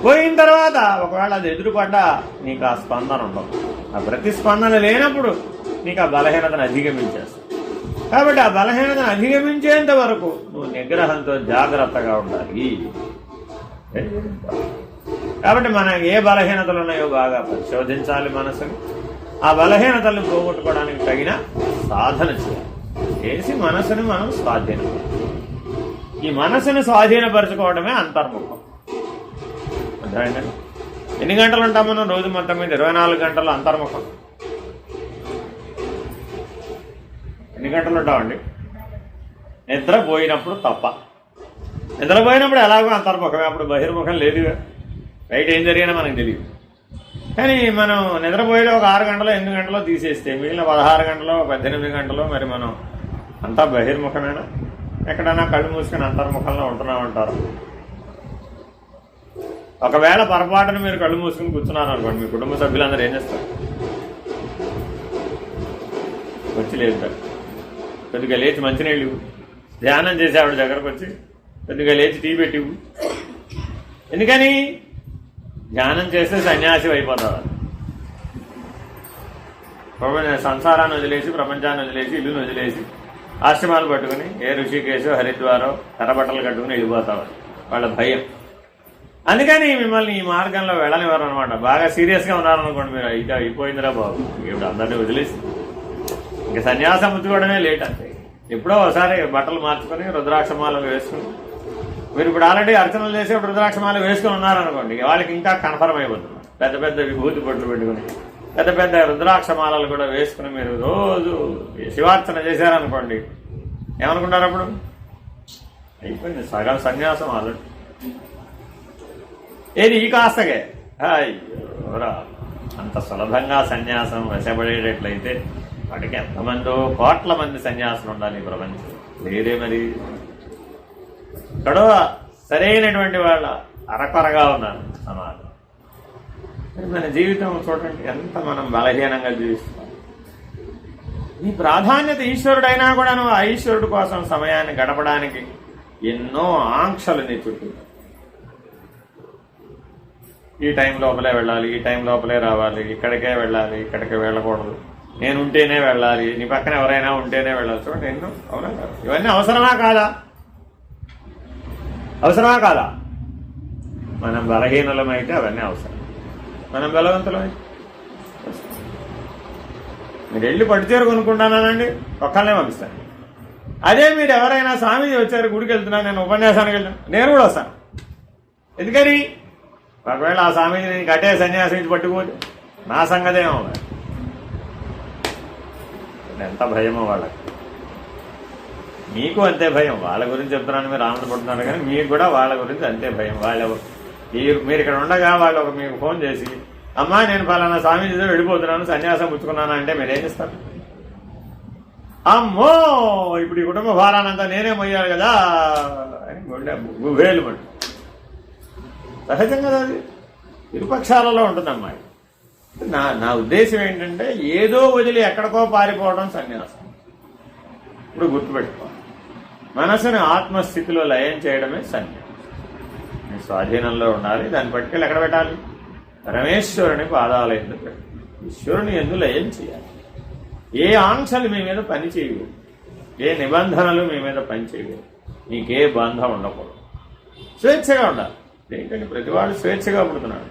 పోయిన తర్వాత ఒకవేళ అది ఎదురుపడ్డా నీకు ఆ స్పందన ఉండదు. ఆ ప్రతిస్పందన లేనప్పుడు నీకు ఆ బలహీనతను అధిగమించేస్తావు. కాబట్టి ఆ బలహీనతను అధిగమించేంత వరకు నువ్వు నిగ్రహంతో జాగ్రత్తగా ఉండాలి. కాబట్టి మనం ఏ బలహీనతలు ఉన్నాయో బాగా పరిశోధించాలి మనసుని. ఆ బలహీనతలను పోగొట్టుకోవడానికి తగిన సాధన చేసి మనసుని మనం స్వాధీనం. ఈ మనసును స్వాధీనపరచుకోవడమే అంతర్ముఖం. అర్థమైందండి? ఎన్ని గంటలు ఉంటాం మనం రోజు మొత్తం మీద? 24 గంటలు అంతర్ముఖం. ఎన్ని గంటలు ఉంటామండి? నిద్రపోయినప్పుడు తప్ప. నిద్రపోయినప్పుడు ఎలాగో అంతర్ముఖమే, అప్పుడు బహిర్ముఖం లేదుగా. బయట ఏం జరిగినా మనకు తెలియదు. కానీ మనం నిద్రపోయేలో ఒక 6 గంటలో 8 గంటలో తీసేస్తే మిగిలిన 16 గంటలో 18 గంటలో మరి మనం అంతా బహిర్ముఖమేనా? ఎక్కడైనా కళ్ళు మూసుకొని అంతర్ముఖంలో ఉంటున్నామంటారు. ఒకవేళ పొరపాటున మీరు కళ్ళు మూసుకుని కూర్చున్నారు అనుకోండి, మీ కుటుంబ సభ్యులందరూ ఏం చేస్తారు? వచ్చి లేపుతారు. కొద్దిగా లేచి మంచినీళ్ళు, ధ్యానం చేసి ఆవిడ దగ్గరకు వచ్చి కొద్దిగా లేచి టీ పెట్టి ఎందుకని ధ్యానం చేస్తే సన్యాసి అయిపోతాడు. సంసారాన్ని వదిలేసి, ప్రపంచాన్ని వదిలేసి, ఇల్లుని వదిలేసి ఆశ్రమాలు పట్టుకుని ఏ ఋషికేశో హరిద్వారో కర్రబట్టలు కట్టుకుని వెళ్ళిపోతారు. వాళ్ళ భయం. అందుకని మిమ్మల్ని ఈ మార్గంలో వెళ్ళనివ్వరు అనమాట. బాగా సీరియస్గా ఉన్నారనుకోండి, మీరు ఇక అయిపోయిందిరా బాబు, ఇప్పుడు అందరినీ వదిలేసి ఇంకా సన్యాసం పుచ్చుకోవడమే లేట్ అంతే. ఎప్పుడో ఒకసారి బట్టలు మార్చుకొని రుద్రాక్షమాలను వేసుకుని, మీరు ఇప్పుడు ఆల్రెడీ అర్చనలు చేసి రుద్రాక్షమాలు వేసుకుని ఉన్నారనుకోండి, వాళ్ళకి ఇంకా కన్ఫర్మ్ అయిపోతుంది. పెద్ద పెద్ద విభూతి బొట్లు పెట్టుకుని పెద్ద పెద్ద రుద్రాక్షమాలలు కూడా వేసుకుని మీరు రోజు శివార్చన చేశారనుకోండి, ఏమనుకుంటారు అప్పుడు? అయిపోయింది, సగం సన్యాసం ఆల్రెడీ. ఏది ఈ కాస్తగే అయ్యోరా, అంత సులభంగా సన్యాసం వశపడేటట్లయితే వాటికి ఎంతమందో కోట్ల మంది సన్యాసులు ఉండాలి ఈ ప్రపంచం. లేదే మరి. ఇక్కడో సరైనటువంటి వాళ్ళ అరకొరగా ఉన్నారు సమాజం. మన జీవితం చూడండి, ఎంత మనం బలహీనంగా జీవిస్తున్నాం. ఈ ప్రాధాన్యత ఈశ్వరుడైనా కూడాను ఆ ఈశ్వరుడు కోసం సమయాన్ని గడపడానికి ఎన్నో ఆంక్షలు నీ చుట్టూ. ఈ టైం లోపలే వెళ్ళాలి, ఈ టైం లోపలే రావాలి, ఇక్కడికే వెళ్ళాలి, ఇక్కడికే వెళ్ళకూడదు, నేను ఉంటేనే వెళ్ళాలి, నీ పక్కన ఎవరైనా ఉంటేనే వెళ్ళాలి. చూడండి ఎన్నో. అవునా కాదు? ఇవన్నీ అవసరమా కాదా? అవసరమా కాదా? మనం బలహీనలమైతే అవన్నీ అవసరం, మనం బలవంతులమైతే. మీరు వెళ్ళి పట్టుచీర కొనుక్కుంటానండి, ఒక్కళ్ళనే పంపిస్తాను. అదే మీరు ఎవరైనా స్వామీజీ వచ్చారు, గుడికి వెళ్తున్నాను, నేను ఉపన్యాసానికి వెళ్తాను, నేను కూడా వస్తాను. ఎందుకని? ఒకవేళ ఆ స్వామీజీ నేను కట్టే సన్యాసం ఇచ్చి పట్టుకోవచ్చు, నా సంగతేమో. ఎంత భయమో వాళ్ళకి. మీకు అంతే భయం. వాళ్ళ గురించి చెప్తున్నాను, మీరు ఆనందపడుతున్నారు, కానీ మీకు కూడా వాళ్ళ గురించి అంతే భయం. మీరు ఇక్కడ ఉండగా వాళ్ళు మీకు ఫోన్ చేసి, అమ్మా నేను పలానా స్వామీజీతో వెళ్ళిపోతున్నాను, సన్యాసం పుచ్చుకున్నాను అంటే మీరేం చేస్తారు? అమ్మో ఇప్పుడు ఈ కుటుంబ భారానంతా నేనే మొయ్యాలి కదా అని గుబేలు పట్టు. సహజం కదా అది, ఇరుపక్షాలలో ఉంటుందమ్మా. నా ఉద్దేశం ఏంటంటే, ఏదో వదిలి ఎక్కడికో పారిపోవడం సన్యాసం. ఇప్పుడు గుర్తుపెట్టుకో, మనసుని ఆత్మస్థితిలో లయం చేయడమే సన్యాసం. మీ స్వాధీనంలో ఉండాలి. దాన్ని పట్టుకెళ్ళి ఎక్కడ పెట్టాలి? పరమేశ్వరుని పాదాల ఎందుకు పెట్టాలి, ఈశ్వరుని ఎందు లయం చేయాలి. ఏ ఆంక్షలు మీ మీద పని చేయవు, ఏ నిబంధనలు మీ మీద పని చేయవు, నీకే బంధం ఉండకూడదు. స్వేచ్ఛగా ఉండాలి. ఏంటంటే ప్రతివాడు స్వేచ్ఛగా పుడుతున్నాడు,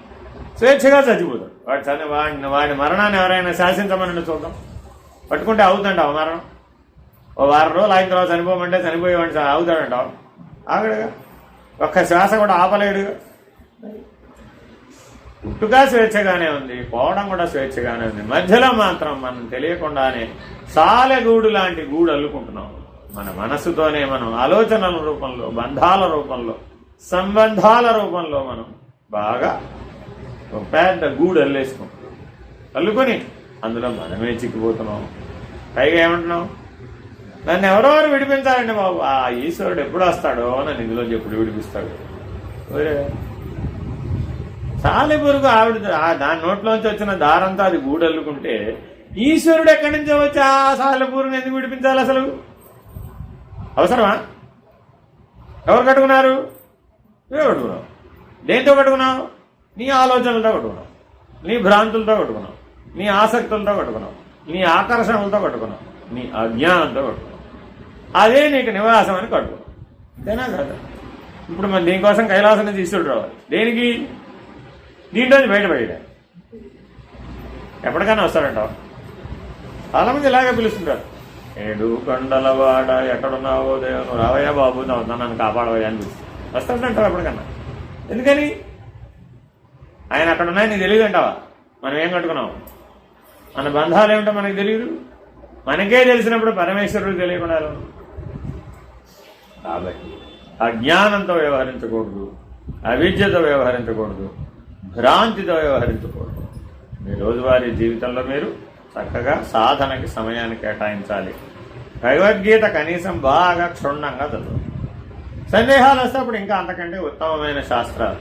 స్వేచ్ఛగా చచ్చిపోతాడు. వాడి మరణాన్ని ఎవరైనా శాసించమని చూద్దాం. పట్టుకుంటే అవుతుంటావు మరణం. ఓ వారం రోజులు అయిన తర్వాత చనిపోమంటే చనిపోయేవాడిని అవుతాడంటావు. ఆగడుగా, ఒక్క శ్వాస కూడా ఆపలేడుగా. పుట్టుక స్వేచ్ఛగానే ఉంది, పోవడం కూడా స్వేచ్ఛగానే ఉంది. మధ్యలో మాత్రం మనం తెలియకుండానే సాలెగూడు లాంటి గూడు అల్లుకుంటున్నాం. మన మనస్సుతోనే మనం ఆలోచనల రూపంలో, బంధాల రూపంలో, సంబంధాల రూపంలో మనం బాగా ఒక పెద్ద గూడు అల్లేసుకుంటాం. అల్లుకొని అందులో మనమే చిక్కిపోతున్నాం. పైగా ఏమంటున్నాం? నన్ను ఎవరెవరు విడిపించాలండి బాబు, ఆ ఈశ్వరుడు ఎప్పుడు వస్తాడో నన్ను ఇందులో ఎప్పుడు విడిపిస్తాడు. సాలె పురుగు ఆవిడ దాని నోట్లోంచి వచ్చిన దారంతా అది గూడల్లుకుంటే ఈశ్వరుడు ఎక్కడి నుంచో వచ్చి ఆ సాలె పురుగుని ఎందుకు విడిపించాలి? అసలు అవసరమా? ఎవరు కట్టుకున్నారు? నువ్వే కట్టుకున్నావు. దేంతో కట్టుకున్నావు? నీ ఆలోచనలతో కట్టుకున్నావు, నీ భ్రాంతులతో కట్టుకున్నావు, నీ ఆసక్తులతో కట్టుకున్నావు, నీ ఆకర్షణలతో కట్టుకున్నావు, నీ అజ్ఞానంతో కట్టుకున్నావు. అదే నీకు నివాసం అని కట్టుకున్నావు. అంతేనా కదా? ఇప్పుడు మన దీనికోసం కైలాసం నుంచి ఈశ్వరుడు రావాలి. దేనికి? దీంట్లోంచి బయటపడే ఎప్పటికైనా వస్తాడంటావు. చాలా మంది ఇలాగే పిలుస్తుంటారు, ఏడు కొండలవాడ ఎక్కడున్నావో దేవుడు రావయ్యా బాబు, నన్ను కాపాడవయ్యా అని పిలుస్తుంది. వస్తాడంటావు ఎప్పటికన్నా. ఎందుకని? ఆయన అక్కడ ఉన్నాయి, నీకు తెలియదు అంటావా? మనం ఏం కట్టుకున్నాము? మన బంధాలు ఏమిటో మనకు తెలియదు. మనకే తెలిసినప్పుడు పరమేశ్వరుడు తెలియకుండా. కాబట్టి అజ్ఞానంతో వ్యవహరించకూడదు, అవిద్యతో వ్యవహరించకూడదు, భ్రాంతితో వ్యవహరించకూడదు. మీ రోజువారీ జీవితంలో మీరు చక్కగా సాధనకి సమయాన్ని కేటాయించాలి. భగవద్గీత కనీసం బాగా క్షుణ్ణంగా చదువు. సందేహాలు వస్తే అప్పుడు ఇంకా అంతకంటే ఉత్తమమైన శాస్త్రాలు,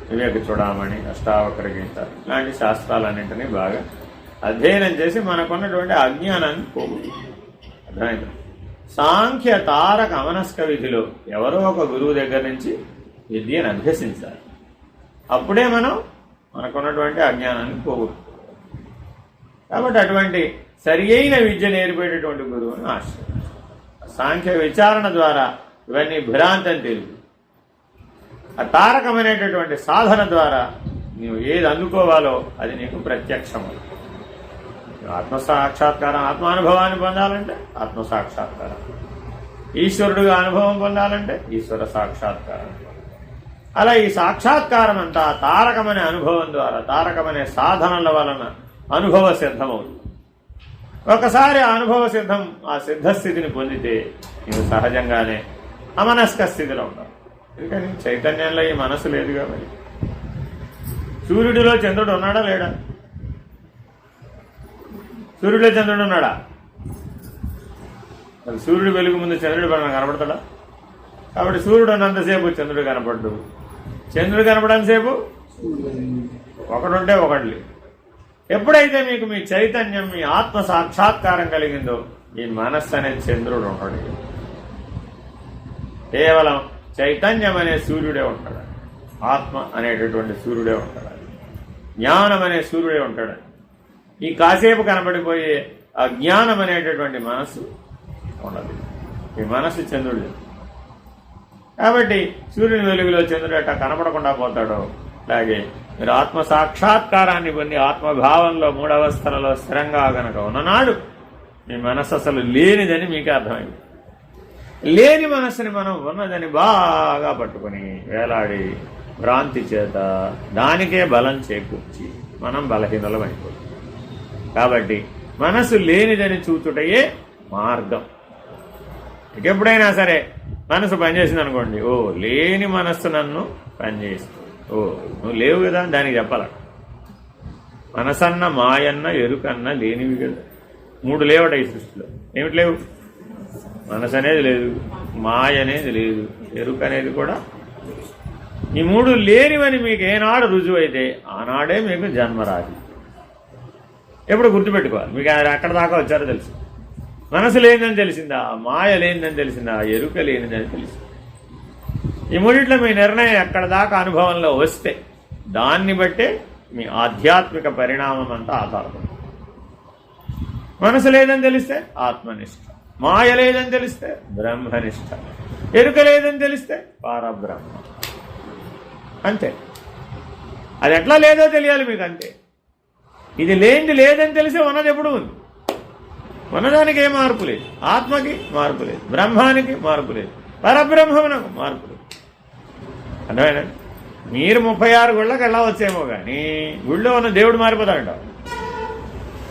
వివేక చూడమని, అష్టావక్ర గీత ఇలాంటి శాస్త్రాలన్నింటినీ బాగా అధ్యయనం చేసి మనకున్నటువంటి అజ్ఞానాన్ని పోగొట్టు. అర్థమైంది? సాంఖ్య తారక అమనస్క విధిలో ఎవరో ఒక గురువు దగ్గర నుంచి విద్యను అభ్యసించాలి. అప్పుడే మనం మనకున్నటువంటి అజ్ఞానాన్ని పోగొట్టుకోవాలి. కాబట్టి అటువంటి సరి అయిన విద్య నేర్పేటటువంటి గురువుని ఆశ్రయించాలి. సాంఖ్య విచారణ ద్వారా ఇవన్నీ భ్రాంతం తెలుగు. ఆ తారకమైనటువంటి సాధన ద్వారా నీవు ఏది అందుకోవాలో అది నీకు ప్రత్యక్షము. ఆత్మసాక్షాత్కారం, ఆత్మానుభవాన్ని పొందాలంటే ఆత్మసాక్షాత్కారం, ఈశ్వరుడుగా అనుభవం పొందాలంటే ఈశ్వర సాక్షాత్కారం. అలా ఈ సాక్షాత్కారం అంతా తారకమనే అనుభవం ద్వారా, తారకమనే సాధనల వలన అనుభవ సిద్ధమవుతుంది. ఒకసారి ఆ అనుభవ సిద్ధం, ఆ సిద్ధస్థితిని పొందితే నీవు సహజంగానే అమనస్క స్థితిలో ఉంటావు. ఎందుకని చైతన్యంలో ఈ మనసు లేదు కాబట్టి. సూర్యుడిలో చంద్రుడు ఉన్నాడా లేడా? సూర్యుడిలో చంద్రుడు ఉన్నాడా? మరి సూర్యుడు వెలుగు ముందు చంద్రుడు మనకు కనపడతాడా? కాబట్టి సూర్యుడు ఉన్నంతసేపు చంద్రుడు కనపడ్డు, చంద్రుడు కనపడంతసేపు ఒకడుంటే ఒకటి లేదు. ఎప్పుడైతే మీకు మీ చైతన్యం, మీ ఆత్మ సాక్షాత్కారం కలిగిందో ఈ మనస్సు అనే చంద్రుడు ఉంటాడు. కేవలం చైతన్యం అనే సూర్యుడే ఉంటాడు, ఆత్మ అనేటటువంటి సూర్యుడే ఉంటాడు, జ్ఞానం అనే సూర్యుడే ఉంటాడు. ఈ కాసేపు కనబడిపోయే అజ్ఞానం అనేటటువంటి మనస్సు ఉండదు. ఈ మనస్సు చంద్రుడు. కాబట్టి సూర్యుని వెలుగులో చంద్రుడు ఎట్టా కనపడకుండా పోతాడో అలాగే మీరు ఆత్మ సాక్షాత్కారాన్ని పొంది ఆత్మభావంలో మూడవస్థలలో స్థిరంగా గనక ఉన్ననాడు మీ మనస్సు అసలు లేనిదని మీకే అర్థమైంది. లేని మనస్సుని మనం ఉన్నదని బాగా పట్టుకుని వేలాడి భ్రాంతి చేత దానికే బలం చేకూర్చి మనం బలహీనలమైపోతాం. కాబట్టి మనసు లేనిదని చూచుటయే మార్గం. ఎప్పుడైనా సరే మనసు పనిచేసింది అనుకోండి, ఓ లేని మనస్సు నన్ను పనిచేస్తుంది, ఓ నువ్వు లేవు కదా దానికి చెప్పాల. మనసన్న మాయన్న ఎరుకన్న లేనివి కదా. మూడు లేవట ఈ సృష్టిలో. ఏమిటి లేవు? మనసు అనేది లేదు, మాయ అనేది లేదు, ఎరుక అనేది కూడా. ఈ మూడు లేనివని మీకు ఏనాడు రుజువు అయితే ఆనాడే మీకు జన్మరాదు. ఎప్పుడు గుర్తుపెట్టుకోవాలి. మీకు అక్కడ దాకా వచ్చారో తెలుసు. మనసు లేనిదని తెలిసిందా, మాయ లేనిదని తెలిసిందా, ఎరుక లేనిదని తెలిసింది. ఈ మూడిట్లో మీ నిర్ణయం ఎక్కడ దాకా అనుభవంలో వస్తే దాన్ని బట్టే మీ ఆధ్యాత్మిక పరిణామం అంతా ఆధారపడుతుంది. మనసు లేదని తెలిస్తే ఆత్మనిష్ట, మాయ లేదని తెలిస్తే బ్రహ్మనిష్ట, ఎరుక లేదని తెలిస్తే పరబ్రహ్మ. అంతే. అది ఎట్లా లేదో తెలియాలి మీకు. అంతే. ఇది లేనిది లేదని తెలిసి ఉన్నది ఎప్పుడు ఉంది. ఉన్నదానికి ఏ మార్పు లేదు, ఆత్మకి మార్పు లేదు, బ్రహ్మానికి మార్పు లేదు, పరబ్రహ్మమునకు మార్పు లేదు. అర్థమైనా? మీరు 36 గుళ్ళకి వెళ్ళవచ్చేమో కానీ గుళ్ళో ఉన్న దేవుడు మారిపోతాడంట.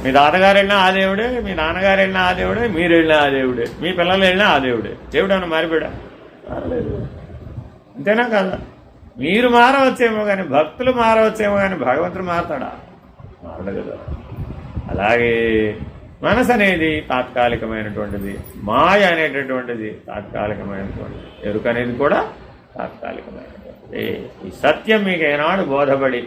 మీ తాతగారు వెళ్ళినా ఆ దేవుడే, మీ నాన్నగారు వెళ్ళినా ఆ దేవుడే, మీరు వెళ్ళినా ఆ దేవుడే, మీ పిల్లలు వెళ్ళినా ఆ దేవుడే. దేవుడు ఏమన్నా మారిపోయాడా? మారలేదు. అంతేనా కదా? మీరు మారవచ్చేమో కానీ, భక్తులు మారవచ్చేమో కానీ భగవంతుడు మారతాడా? మారడు కదా. అలాగే మనసు అనేది తాత్కాలికమైనటువంటిది, మాయ అనేటటువంటిది తాత్కాలికమైనటువంటిది, ఎరుక అనేది కూడా తాత్కాలికమైనటువంటిది. ఈ సత్యం మీకు ఏనాడు బోధపడి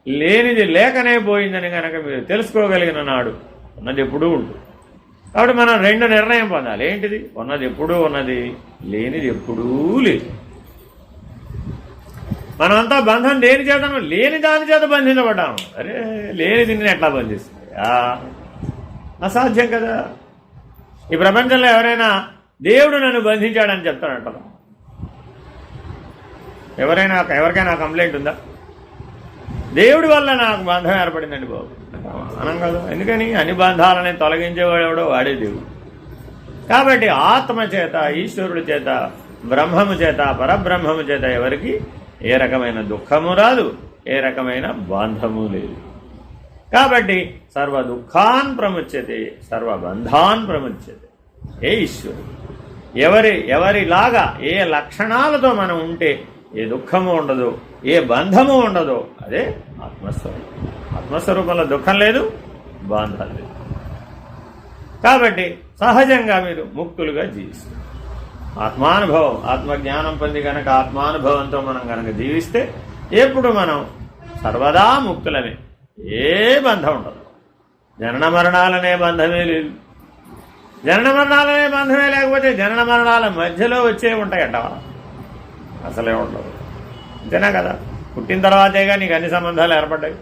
లేనిది లేకనే పోయిందని కనుక మీరు తెలుసుకోగలిగిన నాడు ఉన్నది ఎప్పుడూ ఉంటుంది. కాబట్టి మనం రెండు నిర్ణయం పొందాలి. ఏంటిది? ఉన్నది ఎప్పుడూ ఉన్నది, లేనిది ఎప్పుడూ లేదు. మనమంతా బంధం దేని చేత? లేని దాని చేత బంధించబడ్డాము. అరే లేని దీన్ని ఎట్లా బంధిస్తుంది? అసాధ్యం కదా. ఈ ప్రపంచంలో ఎవరైనా దేవుడు నన్ను బంధించాడని చెప్తాడంట. ఎవరికైనా కంప్లైంట్ ఉందా? దేవుడి వల్ల నాకు బంధం ఏర్పడిందండి బాబు అనం కదా. ఎందుకని? అన్ని బంధాలని తొలగించేవాడు ఎవడో వాడే దేవుడు. కాబట్టి ఆత్మ చేత, ఈశ్వరుడి చేత, బ్రహ్మము చేత, పరబ్రహ్మము చేత ఎవరికి ఏ రకమైన దుఃఖము రాదు, ఏ రకమైన బంధము లేదు. కాబట్టి సర్వ దుఃఖాన్ ప్రముచ్యతే, సర్వబంధాన్ ప్రముచ్యతే. ఏ ఈశ్వరుడు ఎవరిలాగా ఏ లక్షణాలతో మనం ఉంటే ఏ దుఃఖము ఉండదో, ఏ బంధము ఉండదో అదే ఆత్మస్వరూపం. ఆత్మస్వరూపంలో దుఃఖం లేదు, బంధం లేదు. కాబట్టి సహజంగా మీరు ముక్తులుగా జీవిస్తారు. ఆత్మానుభవం, ఆత్మజ్ఞానం పొంది కనుక ఆత్మానుభవంతో మనం కనుక జీవిస్తే ఎప్పుడు మనం సర్వదా ముక్తులమే. ఏ బంధం ఉండదు. జనన మరణాలనే బంధమే లేదు. జనన మరణాలనే బంధమే లేకపోతే జనన మరణాల మధ్యలో వచ్చే ఉంటాయట, అసలే ఉండదు. అంతేనా కదా? పుట్టిన తర్వాతేగా నీకు అన్ని సంబంధాలు ఏర్పడ్డాయి.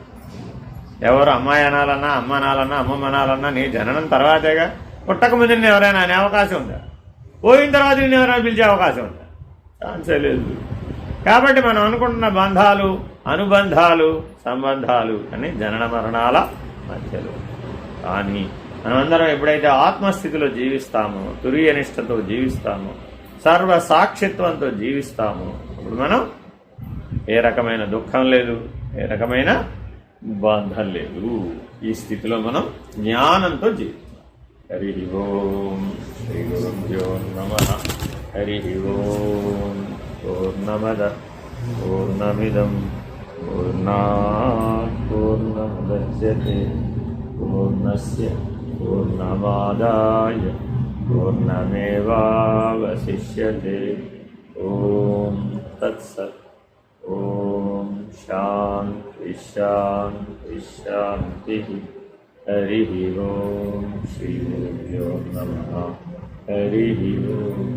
ఎవరు అమ్మాయి అనాలన్నా, అమ్మ అనాలన్నా, అమ్మమ్మ అనాలన్నా నీ జననం తర్వాతేగా. పుట్టకముందు నేను ఎవరైనా అనే అవకాశం ఉందా? పోయిన తర్వాత నేను ఎవరైనా పిలిచే అవకాశం ఉందా? ఛాన్సే లేదు. కాబట్టి మనం అనుకుంటున్న బంధాలు, అనుబంధాలు, సంబంధాలు అని జనన మరణాల మధ్యలో. కానీ మనమందరం ఎప్పుడైతే ఆత్మస్థితిలో జీవిస్తామో, తురీయనిష్టతో జీవిస్తామో, సర్వ సాక్షిత్వంతో జీవిస్తామో, అప్పుడు మనం ఏ రకమైన దుఃఖం లేదు, ఏ రకమైన బంధం లేదు. ఈ స్థితిలో మనం జ్ఞానంతో జీవిస్తాం. హరి ఓం శ్రీ గురుభ్యో నమః. హరి ఓం. పూర్ణమద పూర్ణమిదం పూర్ణాత్ పూర్ణముదచ్యతే పూర్ణస్య పూర్ణమాదాయ పూర్ణమేవావశిష్యతే. ఓం తత్సత్. ఓం శాంతి శాంతి శాంతి. హరి ఓం శ్రీ గురుభ్యో నమః. హరి ఓం.